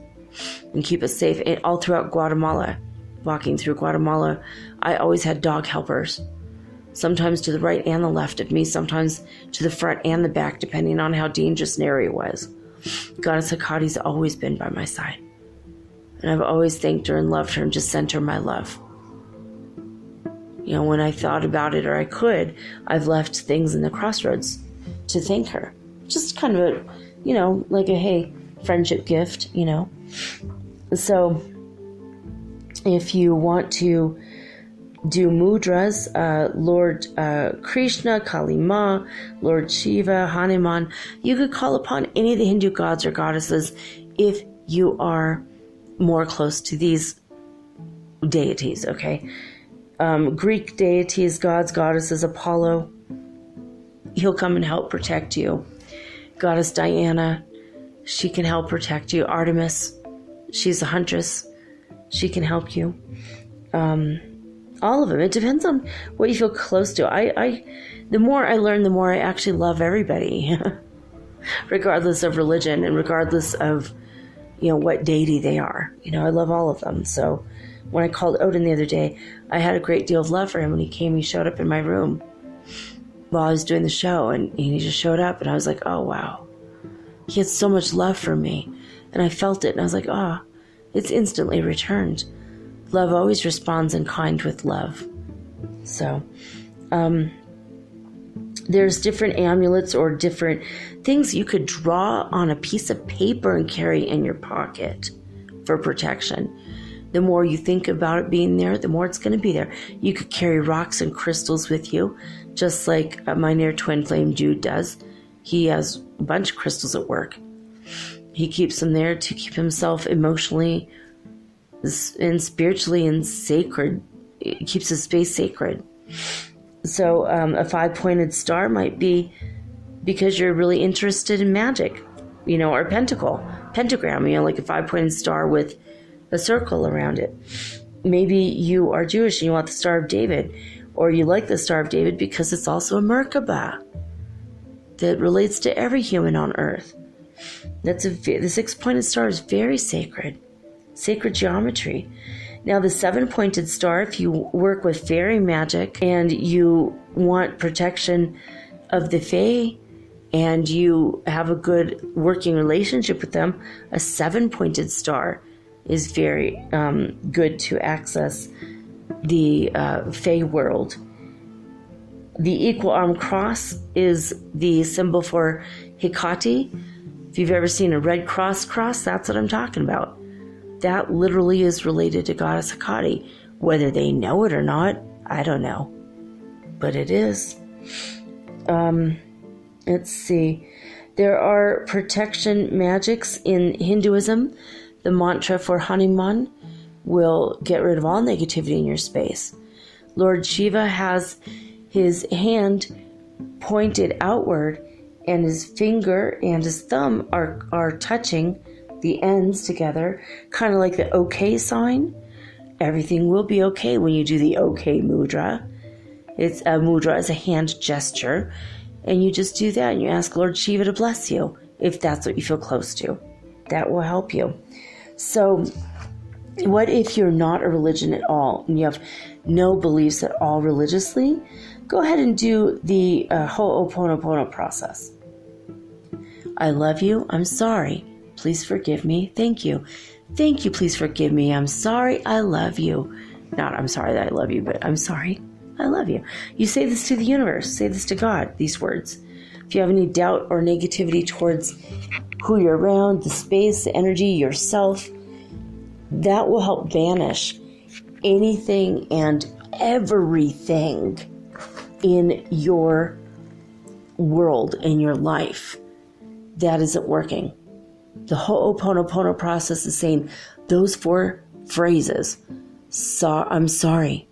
A: and keep us safe. And all throughout Guatemala, walking through Guatemala, I always had dog helpers. Sometimes to the right and the left of me, sometimes to the front and the back, depending on how dangerous an area was. Goddess Hecate's always been by my side. And I've always thanked her and loved her and just sent her my love. When I thought about it or I could, I've left things in the crossroads to thank her. Just kind of a, like a, hey, friendship gift, So if you want to do mudras, Lord Krishna, Kali Ma, Lord Shiva, Hanuman, you could call upon any of the Hindu gods or goddesses if you are more close to these deities, okay? Greek deities, gods, goddesses, Apollo, he'll come and help protect you. Goddess Diana, she can help protect you. Artemis, she's a huntress, she can help you. All of them. It depends on what you feel close to. The more I learn, the more I actually love everybody, regardless of religion and regardless of, what deity they are. I love all of them. So when I called Odin the other day, I had a great deal of love for him. When he showed up in my room while I was doing the show, and he just showed up, and I was like, oh, wow. He had so much love for me, and I felt it, and I was like, it's instantly returned. Love always responds in kind with love. So, there's different amulets or different things you could draw on a piece of paper and carry in your pocket for protection. The more you think about it being there, the more it's going to be there. You could carry rocks and crystals with you, just like my near twin flame Jude does. He has a bunch of crystals at work. He keeps them there to keep himself emotionally and spiritually and sacred. It keeps his space sacred. So a 5-pointed star might be because you're really interested in magic, or pentagram, like a 5-pointed star with a circle around it. Maybe you are Jewish and you want the Star of David, or you like the Star of David because it's also a Merkaba that relates to every human on earth. The 6-pointed star is very sacred geometry. Now the 7-pointed star, if you work with fairy magic and you want protection of the Fae and you have a good working relationship with them, a 7-pointed star is very good to access the Fae world. The equal arm cross is the symbol for Hecate. If you've ever seen a red cross, that's what I'm talking about. That literally is related to Goddess Hecate. Whether they know it or not, I don't know. But it is. Let's see. There are protection magics in Hinduism. The mantra for Hanuman will get rid of all negativity in your space. Lord Shiva has his hand pointed outward, and his finger and his thumb are touching the ends together, kind of like the OK sign. Everything will be okay when you do the OK mudra. It's a mudra is a hand gesture, and you just do that and you ask Lord Shiva to bless you if that's what you feel close to. That will help you. So what if you're not a religion at all and you have no beliefs at all religiously? Go ahead and do the Ho'oponopono process. I love you. I'm sorry. Please forgive me. Thank you. Thank you. Please forgive me. I'm sorry. I love you. Not I'm sorry that I love you, but I'm sorry. I love you. You say this to the universe. Say this to God, these words. If you have any doubt or negativity towards who you're around, the space, the energy, yourself, that will help banish anything and everything in your world, in your life, that isn't working. The Ho'oponopono process is saying those 4 phrases. I'm sorry.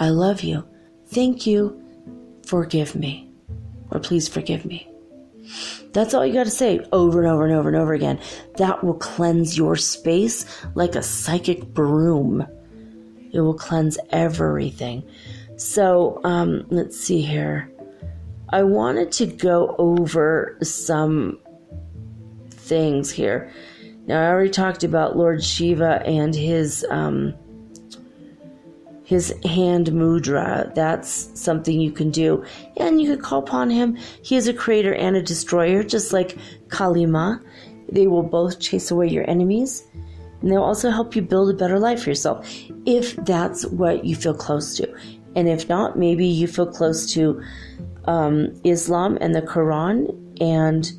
A: I love you. Thank you. Forgive me. or please forgive me. That's all you got to say over and over and over and over again. That will cleanse your space like a psychic broom. It will cleanse everything. So, let's see here. I wanted to go over some things here. Now, I already talked about Lord Shiva and his hand mudra. That's something you can do. And you could call upon him. He is a creator and a destroyer, just like Kali Ma. They will both chase away your enemies. And they'll also help you build a better life for yourself, if that's what you feel close to. And if not, maybe you feel close to Islam and the Quran. And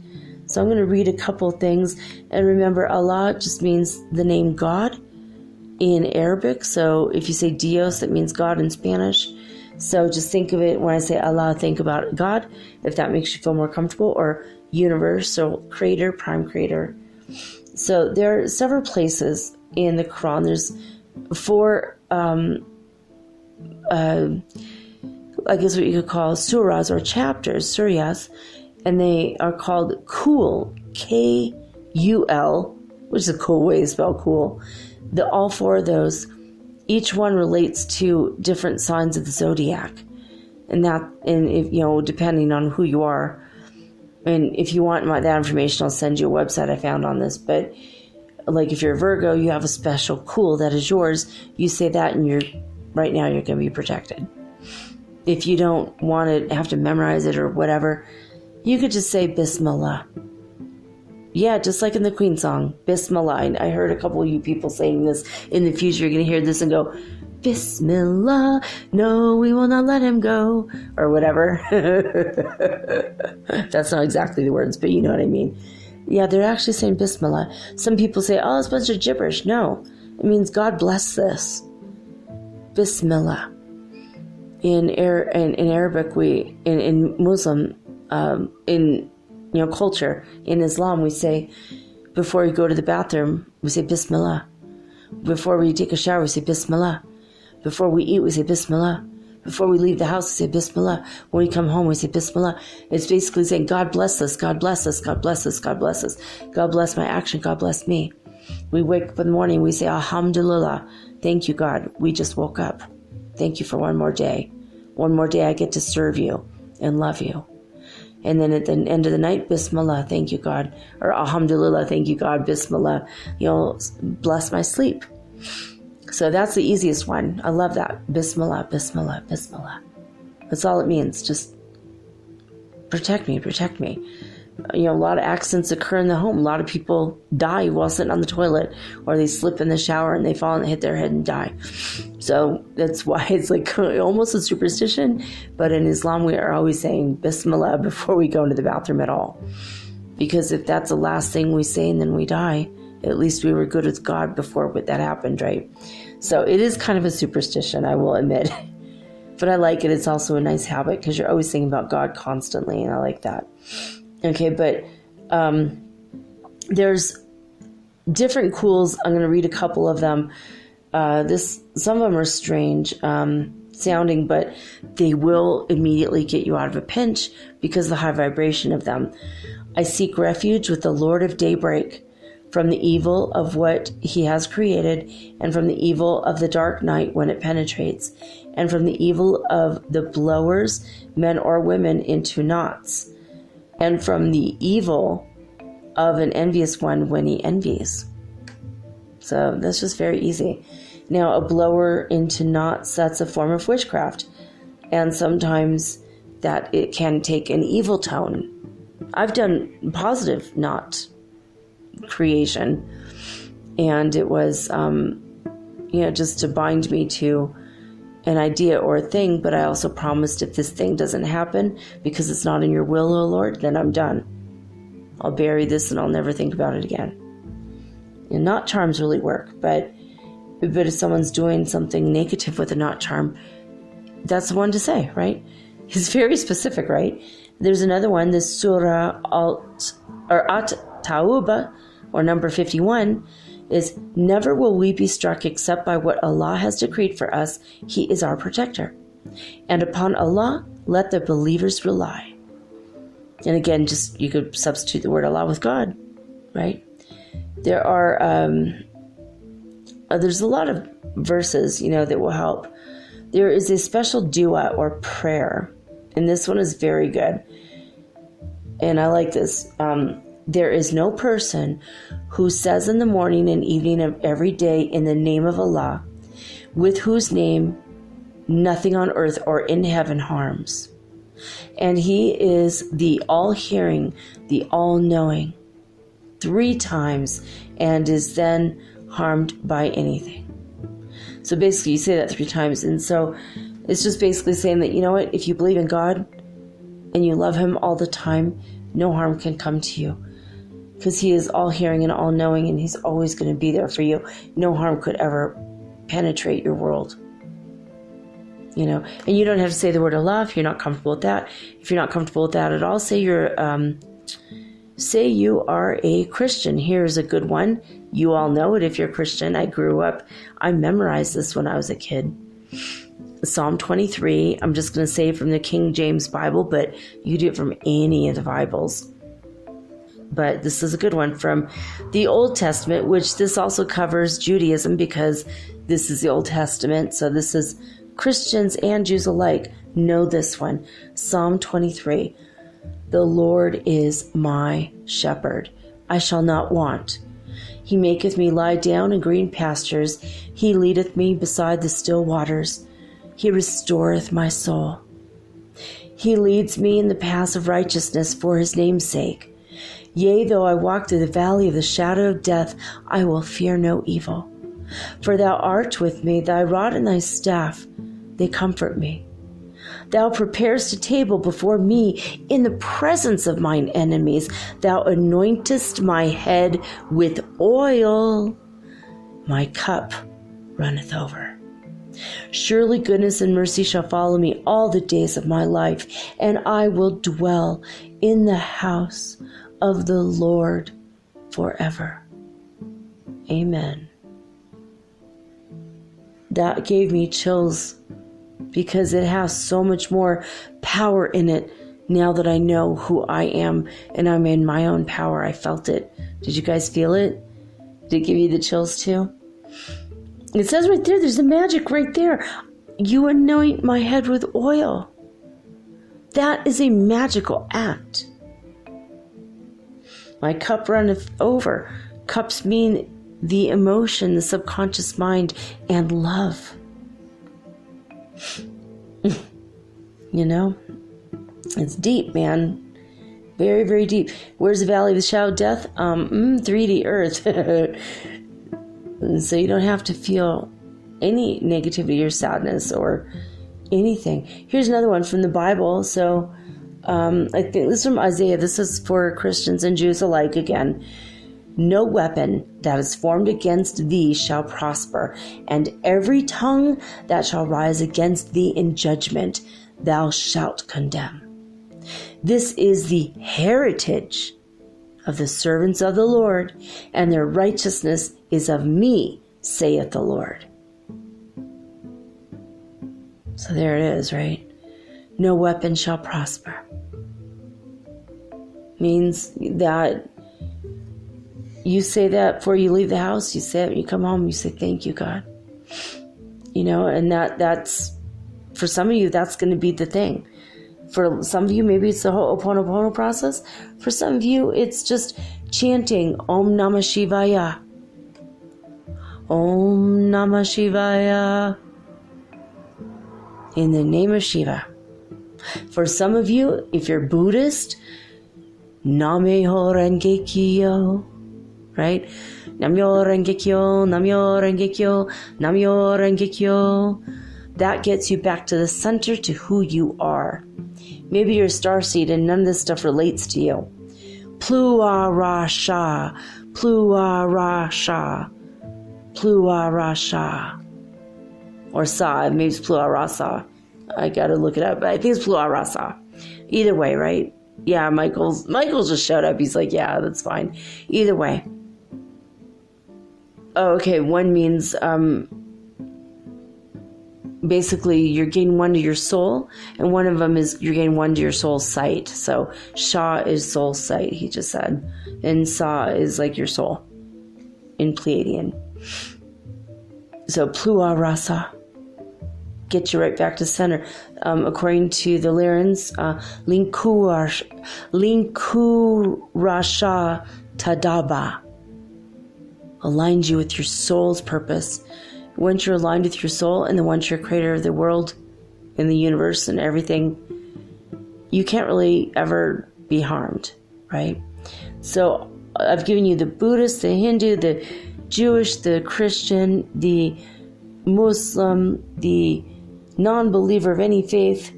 A: so I'm going to read a couple things. And remember, Allah just means the name God in Arabic. So if you say Dios, that means God in Spanish. So just think of it, when I say Allah, think about God, if that makes you feel more comfortable, or universal creator, prime creator. So there are several places in the Quran. There's 4, I guess what you could call surahs or chapters, suryas, and they are called Kul, K-U-L, which is a cool way to spell cool. All 4 of those, each one relates to different signs of the zodiac, and if, depending on who you are. And if you want that information, I'll send you a website I found on this. But like if you're a Virgo, you have a special Kul that is yours. You say that, and right now you're going to be protected. If you don't want to have to memorize it or whatever, you could just say Bismillah. Yeah, just like in the Queen song, Bismillah. I heard a couple of you people saying this. In the future, you're going to hear this and go, Bismillah, no, we will not let him go, or whatever. That's not exactly the words, but you know what I mean. Yeah, they're actually saying Bismillah. Some people say, oh, it's a bunch of gibberish. No, it means God bless this. Bismillah. In Arabic, in Muslim, in culture, in Islam, we say, before we go to the bathroom, we say Bismillah. Before we take a shower, we say Bismillah. Before we eat, we say Bismillah. Before we leave the house, we say Bismillah. When we come home, we say Bismillah. It's basically saying, God bless us, God bless us, God bless us, God bless us. God bless my action, God bless me. We wake up in the morning, we say, Alhamdulillah. Thank you, God. We just woke up. Thank you for one more day. One more day I get to serve you and love you. And then at the end of the night, Bismillah, thank you, God. Or Alhamdulillah, thank you, God. Bismillah, bless my sleep. So that's the easiest one. I love that. Bismillah, Bismillah, Bismillah. That's all it means. Just protect me, protect me. A lot of accidents occur in the home. A lot of people die while sitting on the toilet, or they slip in the shower and they fall and hit their head and die. So that's why it's like almost a superstition. But in Islam, we are always saying Bismillah before we go into the bathroom at all. Because if that's the last thing we say and then we die, at least we were good with God before that happened, right? So it is kind of a superstition, I will admit. But I like it. It's also a nice habit because you're always thinking about God constantly, and I like that. Okay, but there's different Kuls. I'm going to read a couple of them. Some of them are strange sounding, but they will immediately get you out of a pinch because of the high vibration of them. I seek refuge with the Lord of Daybreak from the evil of what he has created, and from the evil of the dark night when it penetrates, and from the evil of the blowers, men or women, into knots, and from the evil of an envious one when he envies. So that's just very easy. Now, a blower into knots, that's a form of witchcraft. And sometimes that it can take an evil tone. I've done positive knot creation, and it was, just to bind me to an idea or a thing, but I also promised if this thing doesn't happen because it's not in your will, O Lord, then I'm done. I'll bury this and I'll never think about it again. And knot charms really work, but if someone's doing something negative with a knot charm, that's the one to say, right? It's very specific, right? There's another one, the Surah At-Tawbah, or number 51, is, never will we be struck except by what Allah has decreed for us. He is our protector. And upon Allah, let the believers rely. And again, just you could substitute the word Allah with God, right? There are, there's a lot of verses, that will help. There is a special dua or prayer, and this one is very good. And I like this. There is no person who says in the morning and evening of every day in the name of Allah, with whose name nothing on earth or in heaven harms. And he is the all-hearing, the all-knowing, 3 times, and is then harmed by anything. So basically, you say that 3 times. And so it's just basically saying that, you know what, if you believe in God and you love him all the time, no harm can come to you. Because he is all-hearing and all-knowing, and he's always going to be there for you. No harm could ever penetrate your world. And you don't have to say the word Allah if you're not comfortable with that. If you're not comfortable with that at all, say you are a Christian. Here's a good one. You all know it if you're Christian. I memorized this when I was a kid. Psalm 23. I'm just going to say from the King James Bible, but you do it from any of the Bibles. But this is a good one from the Old Testament, which this also covers Judaism because this is the Old Testament. So this is Christians and Jews alike know this one. Psalm 23. The Lord is my shepherd. I shall not want. He maketh me lie down in green pastures. He leadeth me beside the still waters. He restoreth my soul. He leads me in the paths of righteousness for his name's sake. Yea, though I walk through the valley of the shadow of death, I will fear no evil. For thou art with me, thy rod and thy staff, they comfort me. Thou preparest a table before me in the presence of mine enemies. Thou anointest my head with oil. My cup runneth over. Surely goodness and mercy shall follow me all the days of my life, and I will dwell in the house of the Lord forever. Amen. That gave me chills because it has so much more power in it now that I know who I am and I'm in my own power. I felt it. Did you guys feel it? Did it give you the chills too? It says right there, there's the magic right there. You anoint my head with oil. That is a magical act. My cup runneth over. Cups mean the emotion, the subconscious mind, and love. It's deep, man. Very, very deep. Where's the valley of the shadow of death? 3D Earth. So you don't have to feel any negativity or sadness or anything. Here's another one from the Bible. So I think this is from Isaiah. This is for Christians and Jews alike again. No weapon that is formed against thee shall prosper, and every tongue that shall rise against thee in judgment thou shalt condemn. This is the heritage of the servants of the Lord, and their righteousness is of me, saith the Lord. So there it is, right? No weapon shall prosper. Means that you say that before you leave the house, you say it when you come home, you say, thank you, God. And that's, for some of you, that's going to be the thing. For some of you, maybe it's the whole Ho'oponopono process. For some of you, it's just chanting Om Namah Shivaya. Om Namah Shivaya. In the name of Shiva. For some of you, if you're Buddhist, Namyoho Renge Kyo. Right? Namyo Renge Kyo, Namyo Renge Kyo, Namyo Renge Kyo. That gets you back to the center, to who you are. Maybe you're a starseed and none of this stuff relates to you. Plua Ra Sha, Plua Ra Sha, Plua Ra Sha. Or Sa, maybe it's Plua Ra Sa. I gotta look it up, but I think it's Plua Ra Sa. Either way, right? Yeah, Michael just showed up. He's like, yeah, that's fine. Either way. Oh, okay, one means basically you're gaining one to your soul, and one of them is you're gaining one to your soul sight. So Sha is soul sight, he just said, and Sa is like your soul in Pleiadian. So Plua Rasa, get you right back to center. According to the Lyrans, Linkurasha Tadaba aligns you with your soul's purpose. Once you're aligned with your soul, and then once you're creator of the world and the universe and everything, you can't really ever be harmed, right? So I've given you the Buddhist, the Hindu, the Jewish, the Christian, the Muslim, the non-believer of any faith.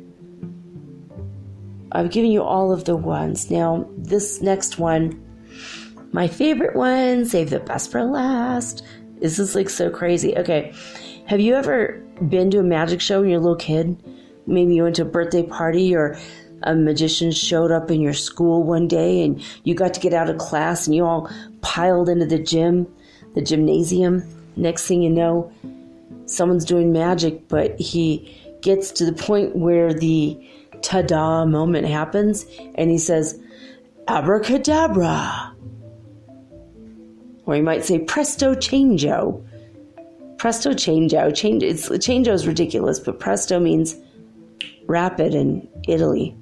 A: I've given you all of the ones. Now, this next one, my favorite one, save the best for last. This is like so crazy. Okay, have you ever been to a magic show when you're a little kid? Maybe you went to a birthday party, or a magician showed up in your school one day and you got to get out of class and you all piled into the gymnasium. Next thing you know, someone's doing magic, but he gets to the point where the ta-da moment happens and he says, Abracadabra. Or you might say presto changeo. Presto changeo. Changeo is ridiculous, but presto means rapid in Italy.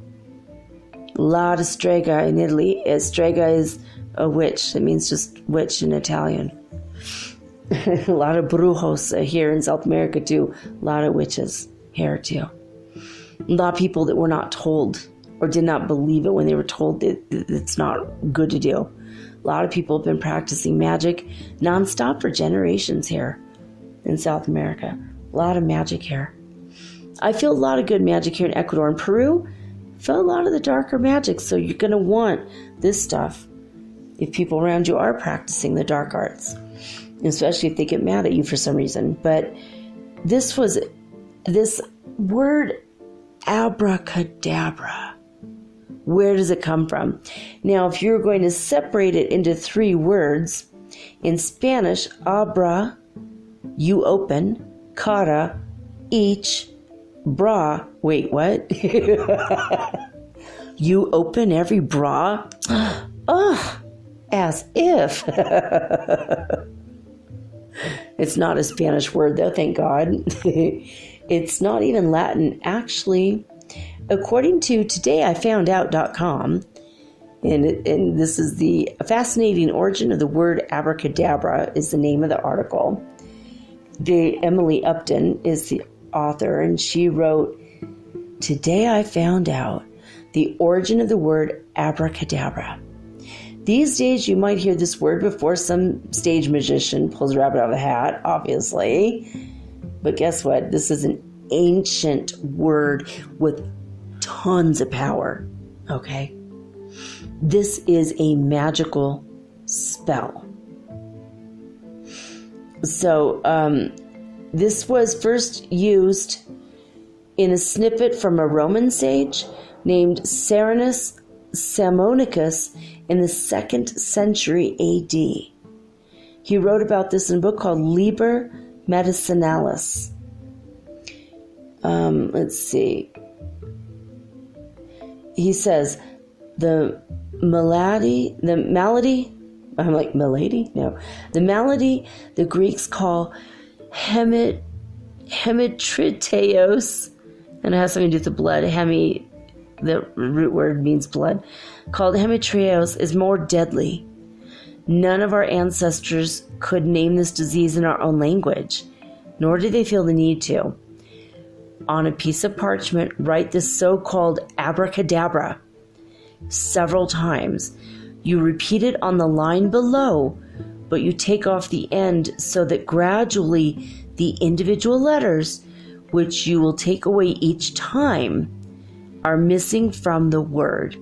A: La di strega in Italy. Strega is a witch. It means just witch in Italian. A lot of brujos here in South America too. A lot of witches here too. A lot of people that were not told or did not believe it when they were told that it's not good to do. A lot of people have been practicing magic nonstop for generations here in South America. A lot of magic here. I feel a lot of good magic here in Ecuador and Peru. I feel a lot of the darker magic, so you're going to want this stuff if people around you are practicing the dark arts, especially if they get mad at you for some reason. But this word abracadabra. Where does it come from? Now, if you're going to separate it into 3 words, in Spanish, abra, you open, cara, each, bra, wait, what? You open every bra? Oh, as if. It's not a Spanish word, though, thank God. It's not even Latin. Actually, according to todayifoundout.com, and this is the fascinating origin of the word abracadabra is the name of the article. Emily Upton is the author, and she wrote, "Today I found out the origin of the word abracadabra. These days you might hear this word before some stage magician pulls a rabbit out of a hat, obviously. But guess what? This is an ancient word with tons of power, okay? This is a magical spell. So, this was first used in a snippet from a Roman sage named Serenus Sammonicus in the 2nd century AD. He wrote about this in a book called Liber Medicinalis. Let's see. He says, the malady, the malady the Greeks call hemitriteos, and it has something to do with the blood. The root word means blood, called hemitrios, is more deadly. None of our ancestors could name this disease in our own language, nor did they feel the need to. On a piece of parchment, write this so-called abracadabra several times. You repeat it on the line below, but you take off the end so that gradually the individual letters, which you will take away each time, are missing from the word.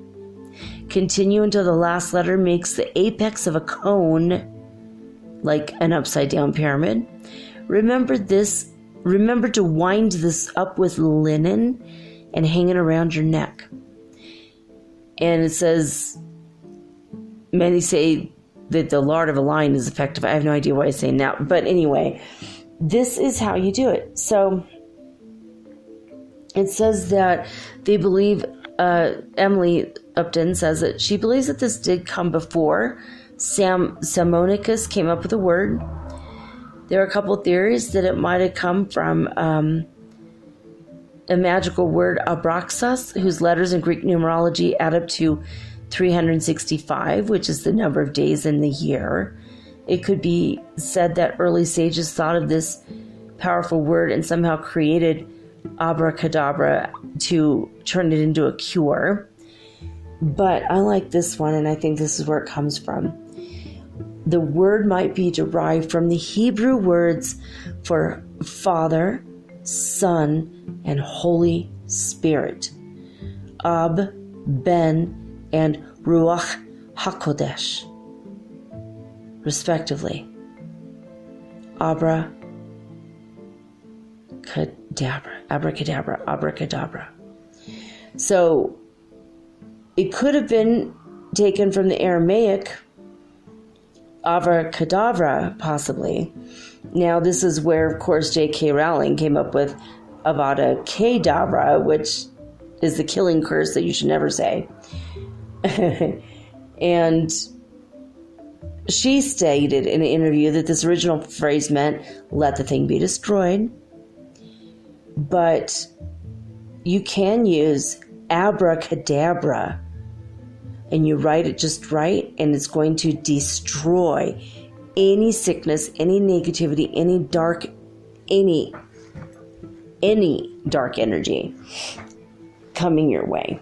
A: Continue until the last letter makes the apex of a cone, like an upside down pyramid. Remember to wind this up with linen and hang it around your neck. And it says, many say that the lard of a lion is effective. I have no idea why I'm saying that. But anyway, this is how you do it. So It says that they believe, Emily Upton says that she believes that this did come before Salmonicus came up with the word. There are a couple theories that it might have come from a magical word, Abraxas, whose letters in Greek numerology add up to 365, which is the number of days in the year. It could be said that early sages thought of this powerful word and somehow created Abracadabra to turn it into a cure. But I like this one, and I think this is where it comes from. The word might be derived from the Hebrew words for Father, Son, and Holy Spirit. Ab, Ben, and Ruach HaKodesh, respectively. Abracadabra. So it could have been taken from the Aramaic Abracadabra, possibly. Now, this is where, of course, J.K. Rowling came up with Avada Kedavra, which is the killing curse that you should never say. And she stated in an interview that this original phrase meant, let the thing be destroyed. But you can use abracadabra, and you write it just right, and it's going to destroy any sickness, any negativity, any dark energy coming your way.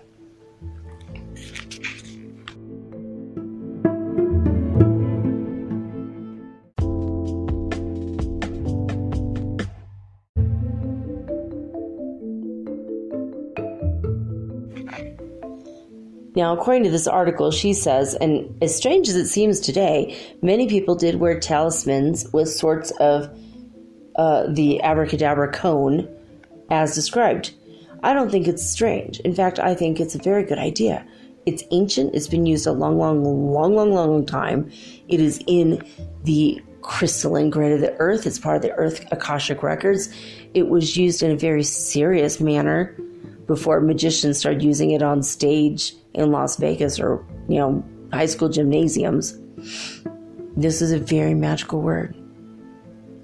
A: Now, according to this article, she says, and as strange as it seems today, many people did wear talismans with sorts of the abracadabra cone as described. I don't think it's strange. In fact, I think it's a very good idea. It's ancient. It's been used a long time. It is in the crystalline grid of the earth. It's part of the Earth Akashic Records. It was used in a very serious manner before magicians started using it on stage in Las Vegas or, high school gymnasiums. This is a very magical word.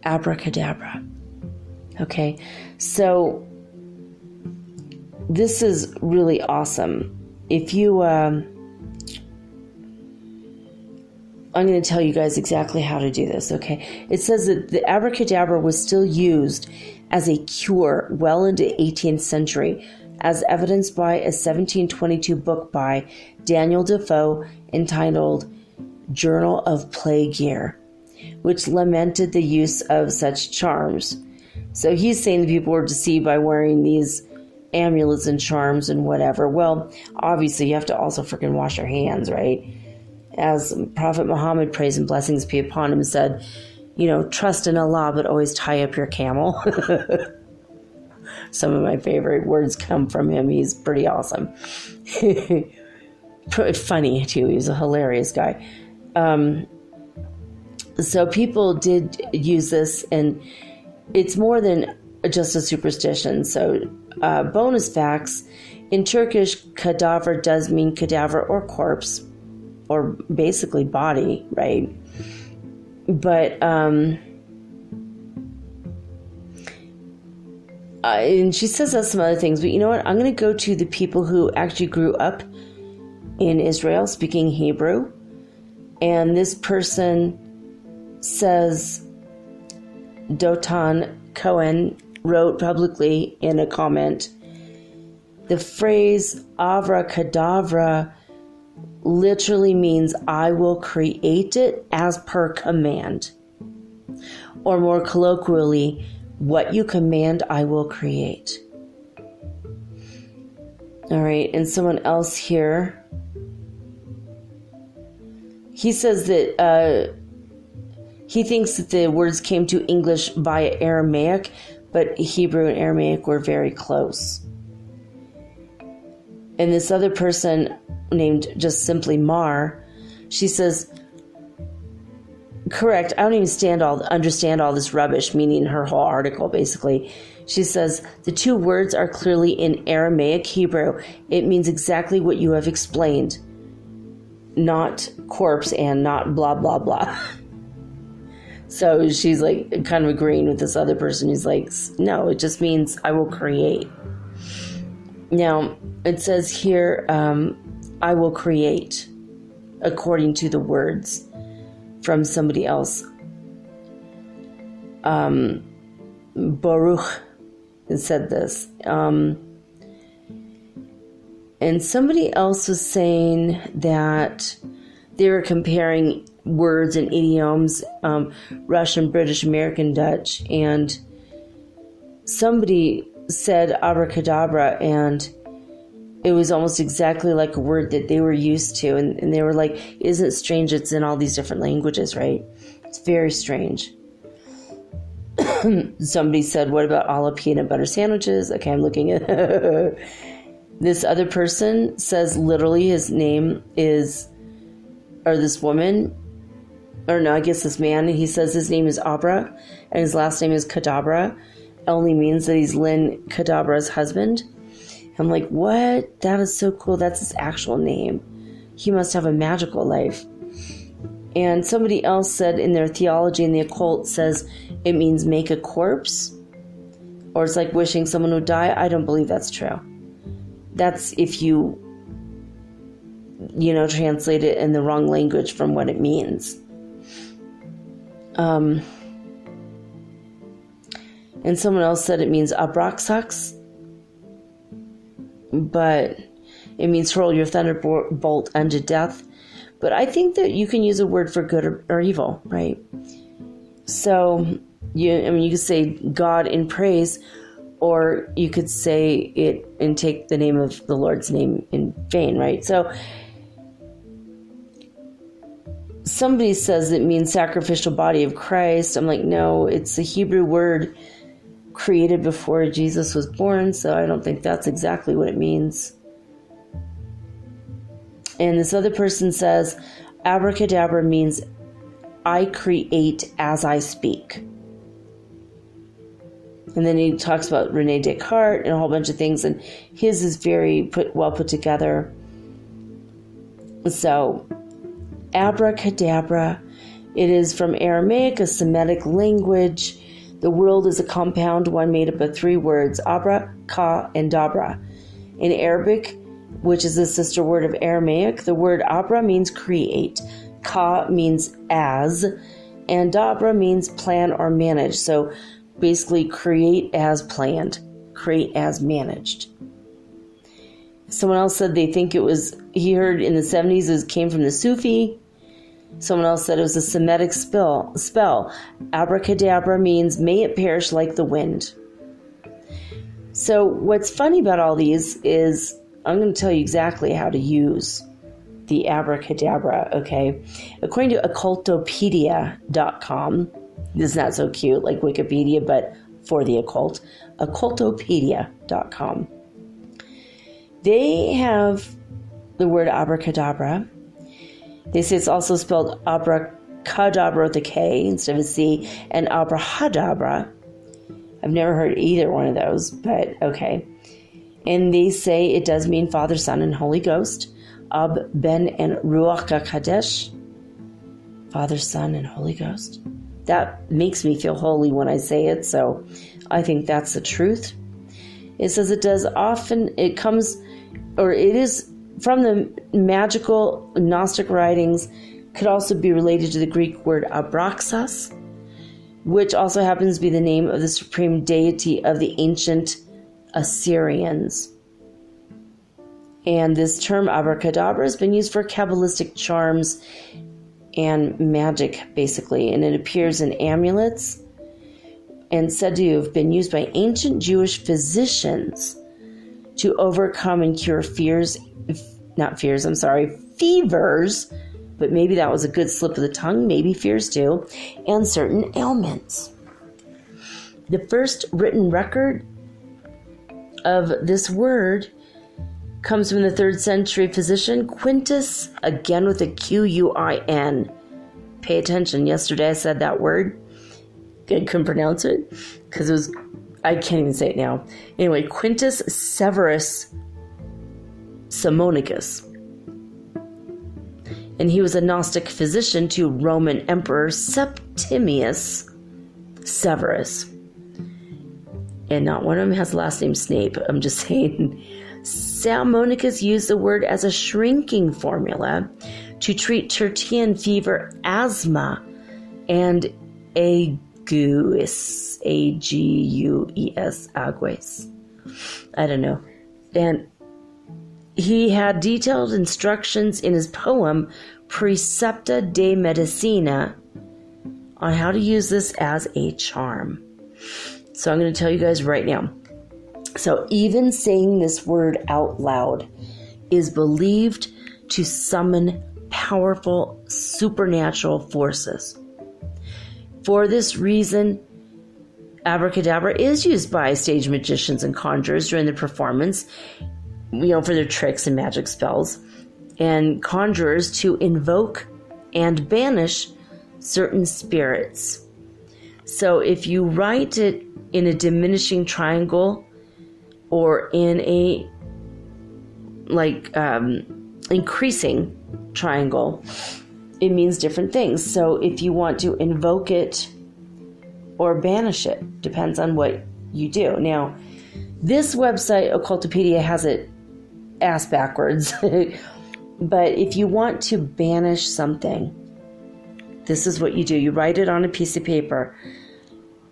A: Abracadabra. Okay, so this is really awesome. If you, I'm going to tell you guys exactly how to do this, okay? It says that the abracadabra was still used as a cure well into 18th century, as evidenced by a 1722 book by Daniel Defoe entitled Journal of Plague Year, which lamented the use of such charms. So he's saying that people were deceived by wearing these amulets and charms and whatever. Well, obviously you have to also freaking wash your hands, right? As Prophet Muhammad, praise and blessings be upon him, said, trust in Allah, but always tie up your camel. Some of my favorite words come from him. He's pretty awesome. Funny, too. He's a hilarious guy. So people did use this, and it's more than just a superstition. So bonus facts. In Turkish, cadaver does mean cadaver or corpse, or basically body, right? But and she says that's some other things, but you know what? I'm going to go to the people who actually grew up in Israel speaking Hebrew. And this person says, Dotan Cohen wrote publicly in a comment, the phrase abracadabra literally means I will create it as per command. Or more colloquially, what you command, I will create. All right, and someone else here. He says that he thinks that the words came to English via Aramaic, but Hebrew and Aramaic were very close. And this other person named just simply Mar, she says, correct, I don't even understand all this rubbish, meaning her whole article, basically. She says, the two words are clearly in Aramaic Hebrew. It means exactly what you have explained. Not corpse and not blah, blah, blah. So she's like kind of agreeing with this other person. He's like, no, it just means I will create. Now, it says here, I will create, according to the words from somebody else. Baruch said this. And somebody else was saying that they were comparing words and idioms, Russian, British, American, Dutch, and somebody said abracadabra, and it was almost exactly like a word that they were used to, and they were like, isn't it strange it's in all these different languages, right? It's very strange. Somebody said, what about all peanut butter sandwiches? Okay, I'm looking at this other person says literally his name is, or this woman, or no, I guess this man, he says his name is Abra, and his last name is Cadabra. It only means that he's Lynn Cadabra's husband. I'm like, what? That is so cool. That's his actual name. He must have a magical life. And somebody else said in their theology in the occult says it means make a corpse, or it's like wishing someone would die. I don't believe that's true. That's if you translate it in the wrong language from what it means. And someone else said it means abraxax, but it means hurl your thunderbolt unto death. But I think that you can use a word for good or evil, right? So, you could say God in praise, or you could say it and take the name of the Lord's name in vain, right? So, somebody says it means sacrificial body of Christ. I'm like, no, it's a Hebrew word created before Jesus was born, so I don't think that's exactly what it means. And this other person says, abracadabra means I create as I speak. And then he talks about Rene Descartes and a whole bunch of things, and his is very well put together. So, abracadabra, it is from Aramaic, a Semitic language. The world is a compound one made up of three words, abra, ka, and dabra. In Arabic, which is the sister word of Aramaic, the word abra means create, ka means as, and dabra means plan or manage. So basically create as planned, create as managed. Someone else said they think he heard in the 70s it came from the Sufi. Someone else said it was a Semitic spell. Abracadabra means may it perish like the wind. So what's funny about all these is I'm going to tell you exactly how to use the abracadabra, okay? According to occultopedia.com, this is not so cute like Wikipedia, but for the occult, occultopedia.com. They have the word abracadabra. They say it's also spelled abracadabra with a K instead of a C, and abrahadabra. I've never heard either one of those, but okay. And they say it does mean Father, Son, and Holy Ghost. Ab, Ben, and Ruach HaKadosh. Father, Son, and Holy Ghost. That makes me feel holy when I say it, so I think that's the truth. It says it does often, it is from the magical Gnostic writings, could also be related to the Greek word abraxas, which also happens to be the name of the supreme deity of the ancient Assyrians. And this term abracadabra has been used for Kabbalistic charms and magic, basically, and it appears in amulets and said to have been used by ancient Jewish physicians to overcome and cure fevers, but maybe that was a good slip of the tongue, maybe fears too, and certain ailments. The first written record of this word comes from the 3rd century physician Quintus, again with a Quin. Pay attention. Yesterday I said that word. I couldn't pronounce it because it was I can't even say it now. Anyway, Quintus Severus Simonicus. And he was a Gnostic physician to Roman Emperor Septimius Severus. And not one of them has the last name Snape. I'm just saying. Salmonicus used the word as a shrinking formula to treat tertian fever, asthma, and agues. A-G-U-E-S, agues. I don't know. And he had detailed instructions in his poem Precepta de Medicina on how to use this as a charm. So I'm going to tell you guys right now. So even saying this word out loud is believed to summon powerful supernatural forces. For this reason, abracadabra is used by stage magicians and conjurers during the performance, for their tricks and magic spells, and conjurers to invoke and banish certain spirits. So if you write it in a diminishing triangle or in a increasing triangle, it means different things. So if you want to invoke it or banish it, depends on what you do. Now, this website, Occultopedia, has it ass backwards. But if you want to banish something, this is what you do. You write it on a piece of paper.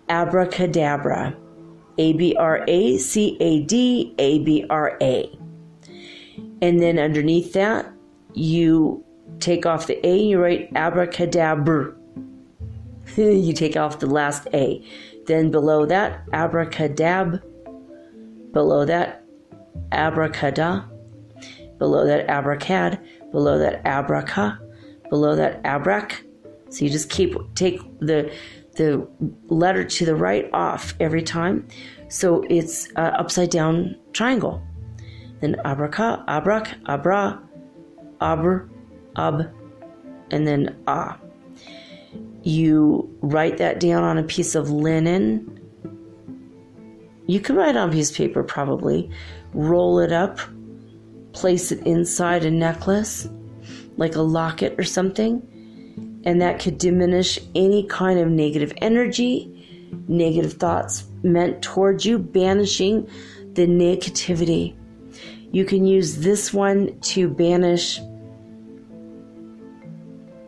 A: Abracadabra. A-B-R-A-C-A-D-A-B-R-A. And then underneath that, you take off the A and you write abracadabra. You take off the last A. Then below that, abracadab. Below that, abracada. Below that, abracad. Below that, abraca. Below that, abrac. So you just take the letter to the right off every time. So it's an upside down triangle. Then abraca, abrac, abra, abr, ab, and then ah. You write that down on a piece of linen. You can write it on a piece of paper probably. Roll it up. Place it inside a necklace, like a locket or something. And that could diminish any kind of negative energy, negative thoughts meant towards you, banishing the negativity. You can use this one to banish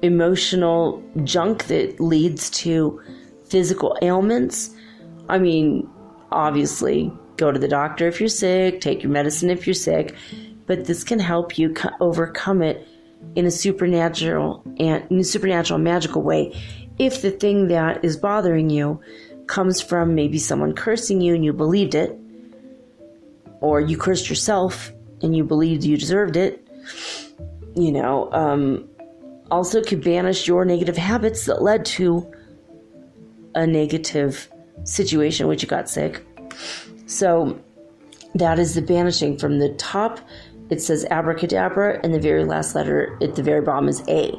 A: emotional junk that leads to physical ailments. I mean, obviously, go to the doctor if you're sick, take your medicine if you're sick, but this can help you overcome it in a supernatural magical way. If the thing that is bothering you comes from maybe someone cursing you and you believed it, or you cursed yourself and you believed you deserved it, also could banish your negative habits that led to a negative situation which you got sick. So that is the banishing. From the top, it says abracadabra, and the very last letter at the very bottom is A.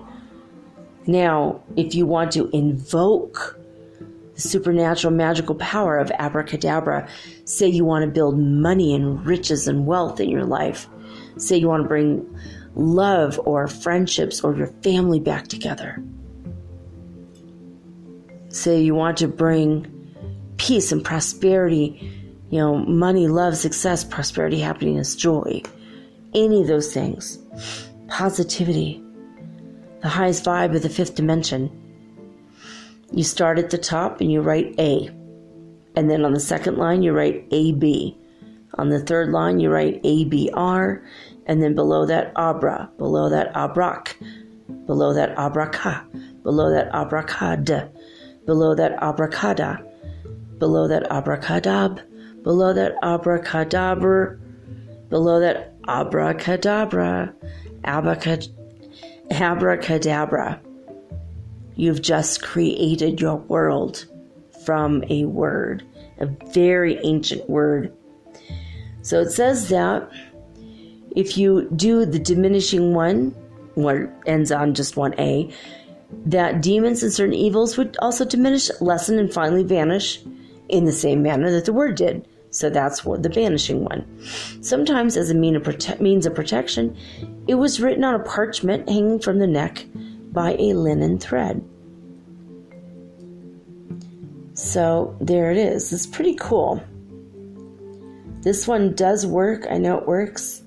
A: Now, if you want to invoke the supernatural magical power of abracadabra, say you want to build money and riches and wealth in your life, say you want to bring love or friendships or your family back together, say you want to bring peace and prosperity, money, love, success, prosperity, happiness, joy, any of those things, positivity, the highest vibe of the fifth dimension. You start at the top and you write A. And then on the second line, you write AB. On the third line, you write ABR. And then below that, Abra. Below that, Abrac. Below that, Abraca. Below that, Abracad. Below that, Abracada. Below that, Abracadab. Below that, Abracadabra. Below that, Abracadabra. Abracadabra. You've just created your world from a word, a very ancient word. So it says that if you do the diminishing one, what ends on just one A, that demons and certain evils would also diminish, lessen, and finally vanish in the same manner that the word did. So that's what the banishing one. Sometimes as a means of protection, it was written on a parchment hanging from the neck by a linen thread. So there it is. It's pretty cool. This one does work. I know it works.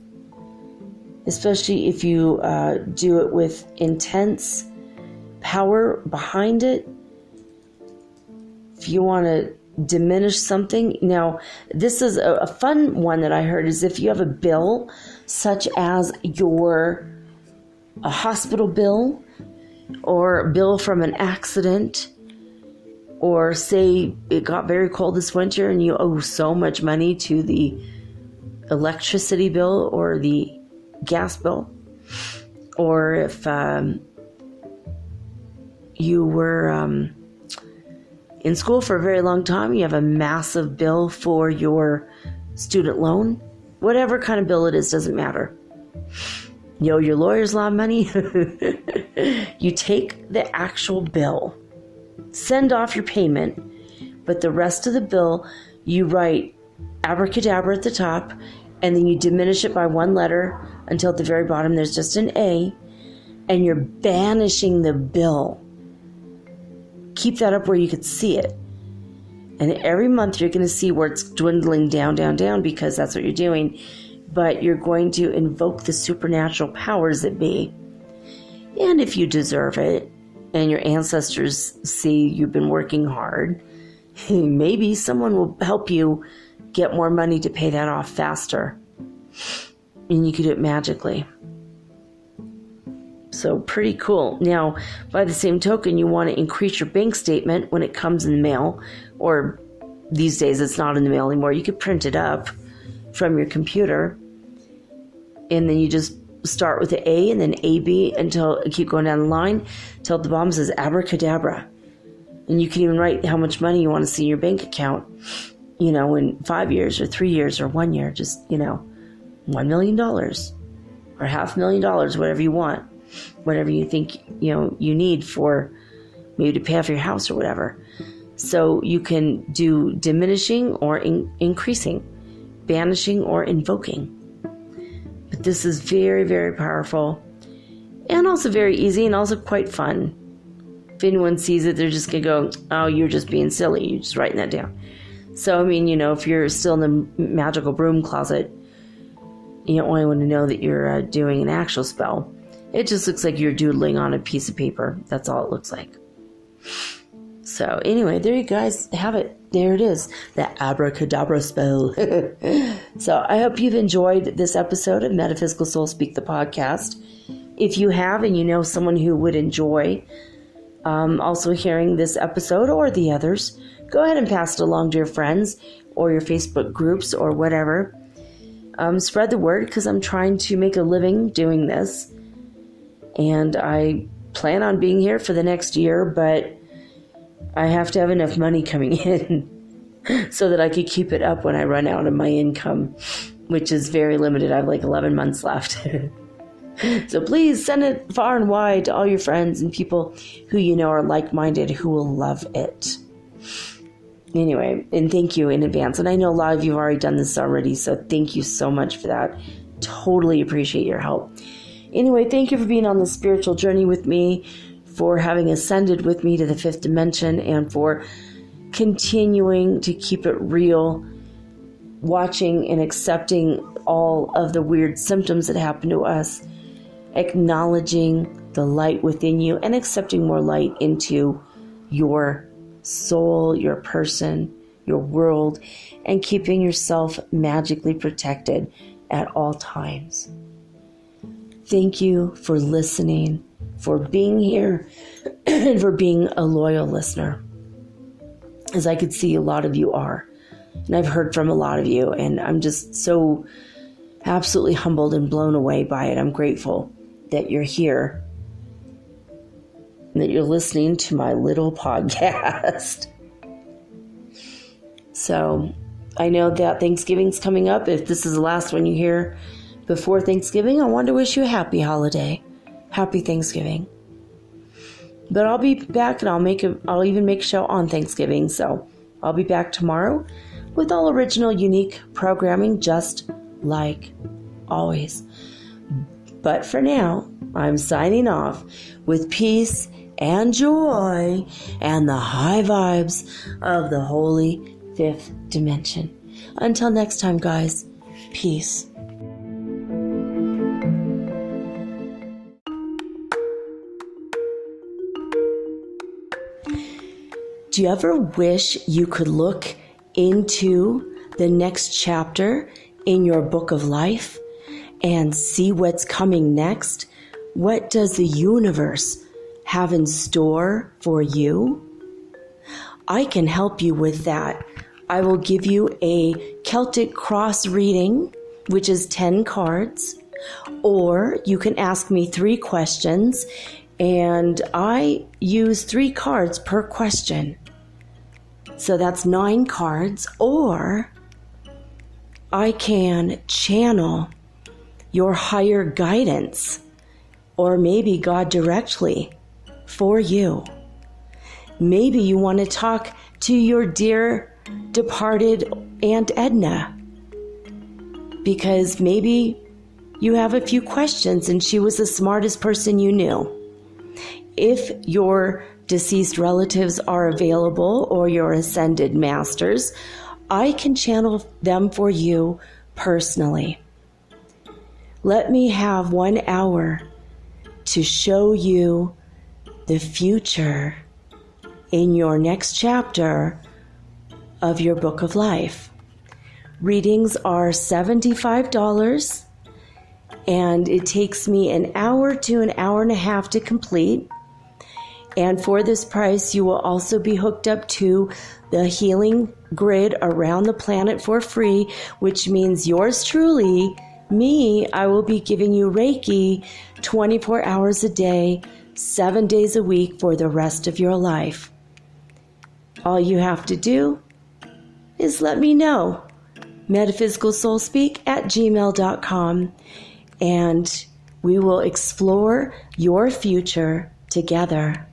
A: Especially if you do it with intense power behind it. If you want to diminish something. Now, this is a fun one that I heard is if you have a bill, such as a hospital bill or a bill from an accident, or say it got very cold this winter and you owe so much money to the electricity bill or the gas bill, or if you were in school for a very long time, you have a massive bill for your student loan, whatever kind of bill it is, doesn't matter. You owe your lawyers a lot of money. You take the actual bill, send off your payment, but the rest of the bill, you write Abracadabra at the top, and then you diminish it by one letter until at the very bottom there's just an A, and you're banishing the bill. Keep that up where you could see it. And every month you're going to see where it's dwindling down, because that's what you're doing. But you're going to invoke the supernatural powers that be. And if you deserve it, and your ancestors see you've been working hard, maybe someone will help you get more money to pay that off faster. And you can do it magically. So pretty cool. Now, by the same token, you want to increase your bank statement when it comes in the mail, or these days it's not in the mail anymore. You could print it up from your computer, and then you just start with the A and then AB until keep going down the line till the bottom says Abracadabra. And you can even write how much money you want to see in your bank account, in 5 years or 3 years or 1 year, just, $1 million or $500,000, whatever you want. Whatever you think, you need for maybe to pay off your house or whatever. So you can do diminishing or increasing, banishing or invoking. But this is very, very powerful and also very easy and also quite fun. If anyone sees it, they're just going to go, oh, you're just being silly. You're just writing that down. So, if you're still in the magical broom closet, you don't want to know that you're doing an actual spell. It just looks like you're doodling on a piece of paper. That's all it looks like. So anyway, there you guys have it. There it is. The Abracadabra spell. So I hope you've enjoyed this episode of Metaphysical Soul Speak, the podcast. If you have and you know someone who would enjoy also hearing this episode or the others, go ahead and pass it along to your friends or your Facebook groups or whatever. Spread the word, because I'm trying to make a living doing this. And I plan on being here for the next year, but I have to have enough money coming in so that I could keep it up when I run out of my income, which is very limited. I have 11 months left. So please send it far and wide to all your friends and people who are like-minded, who will love it. Anyway, and thank you in advance. And I know a lot of you have already done this already, so thank you so much for that. Totally appreciate your help. Anyway, thank you for being on the spiritual journey with me, for having ascended with me to the 5th dimension, and for continuing to keep it real, watching and accepting all of the weird symptoms that happen to us, acknowledging the light within you, and accepting more light into your soul, your person, your world, and keeping yourself magically protected at all times. Thank you for listening, for being here, and for being a loyal listener. As I could see a lot of you are. And I've heard from a lot of you, and I'm just so absolutely humbled and blown away by it. I'm grateful that you're here and that you're listening to my little podcast. So I know that Thanksgiving's coming up. If this is the last one you hear before Thanksgiving, I want to wish you a happy holiday. Happy Thanksgiving. But I'll be back, and I'll even make a show on Thanksgiving, so I'll be back tomorrow with all original, unique programming, just like always. But for now, I'm signing off with peace and joy and the high vibes of the holy fifth dimension. Until next time, guys, peace. Do you ever wish you could look into the next chapter in your book of life and see what's coming next? What does the universe have in store for you? I can help you with that. I will give you a Celtic cross reading, which is 10 cards, or you can ask me 3 questions, and I use 3 cards per question. So that's 9 cards, or I can channel your higher guidance, or maybe God directly for you. Maybe you want to talk to your dear departed Aunt Edna, because maybe you have a few questions and she was the smartest person you knew. If your deceased relatives are available or your ascended masters, I can channel them for you personally. Let me have 1 hour to show you the future in your next chapter of your book of life. Readings are $75, and it takes me an hour to an hour and a half to complete. And for this price, you will also be hooked up to the healing grid around the planet for free, which means yours truly, me, I will be giving you Reiki 24 hours a day, 7 days a week for the rest of your life. All you have to do is let me know. metaphysicalsoulspeak@gmail.com, and we will explore your future together.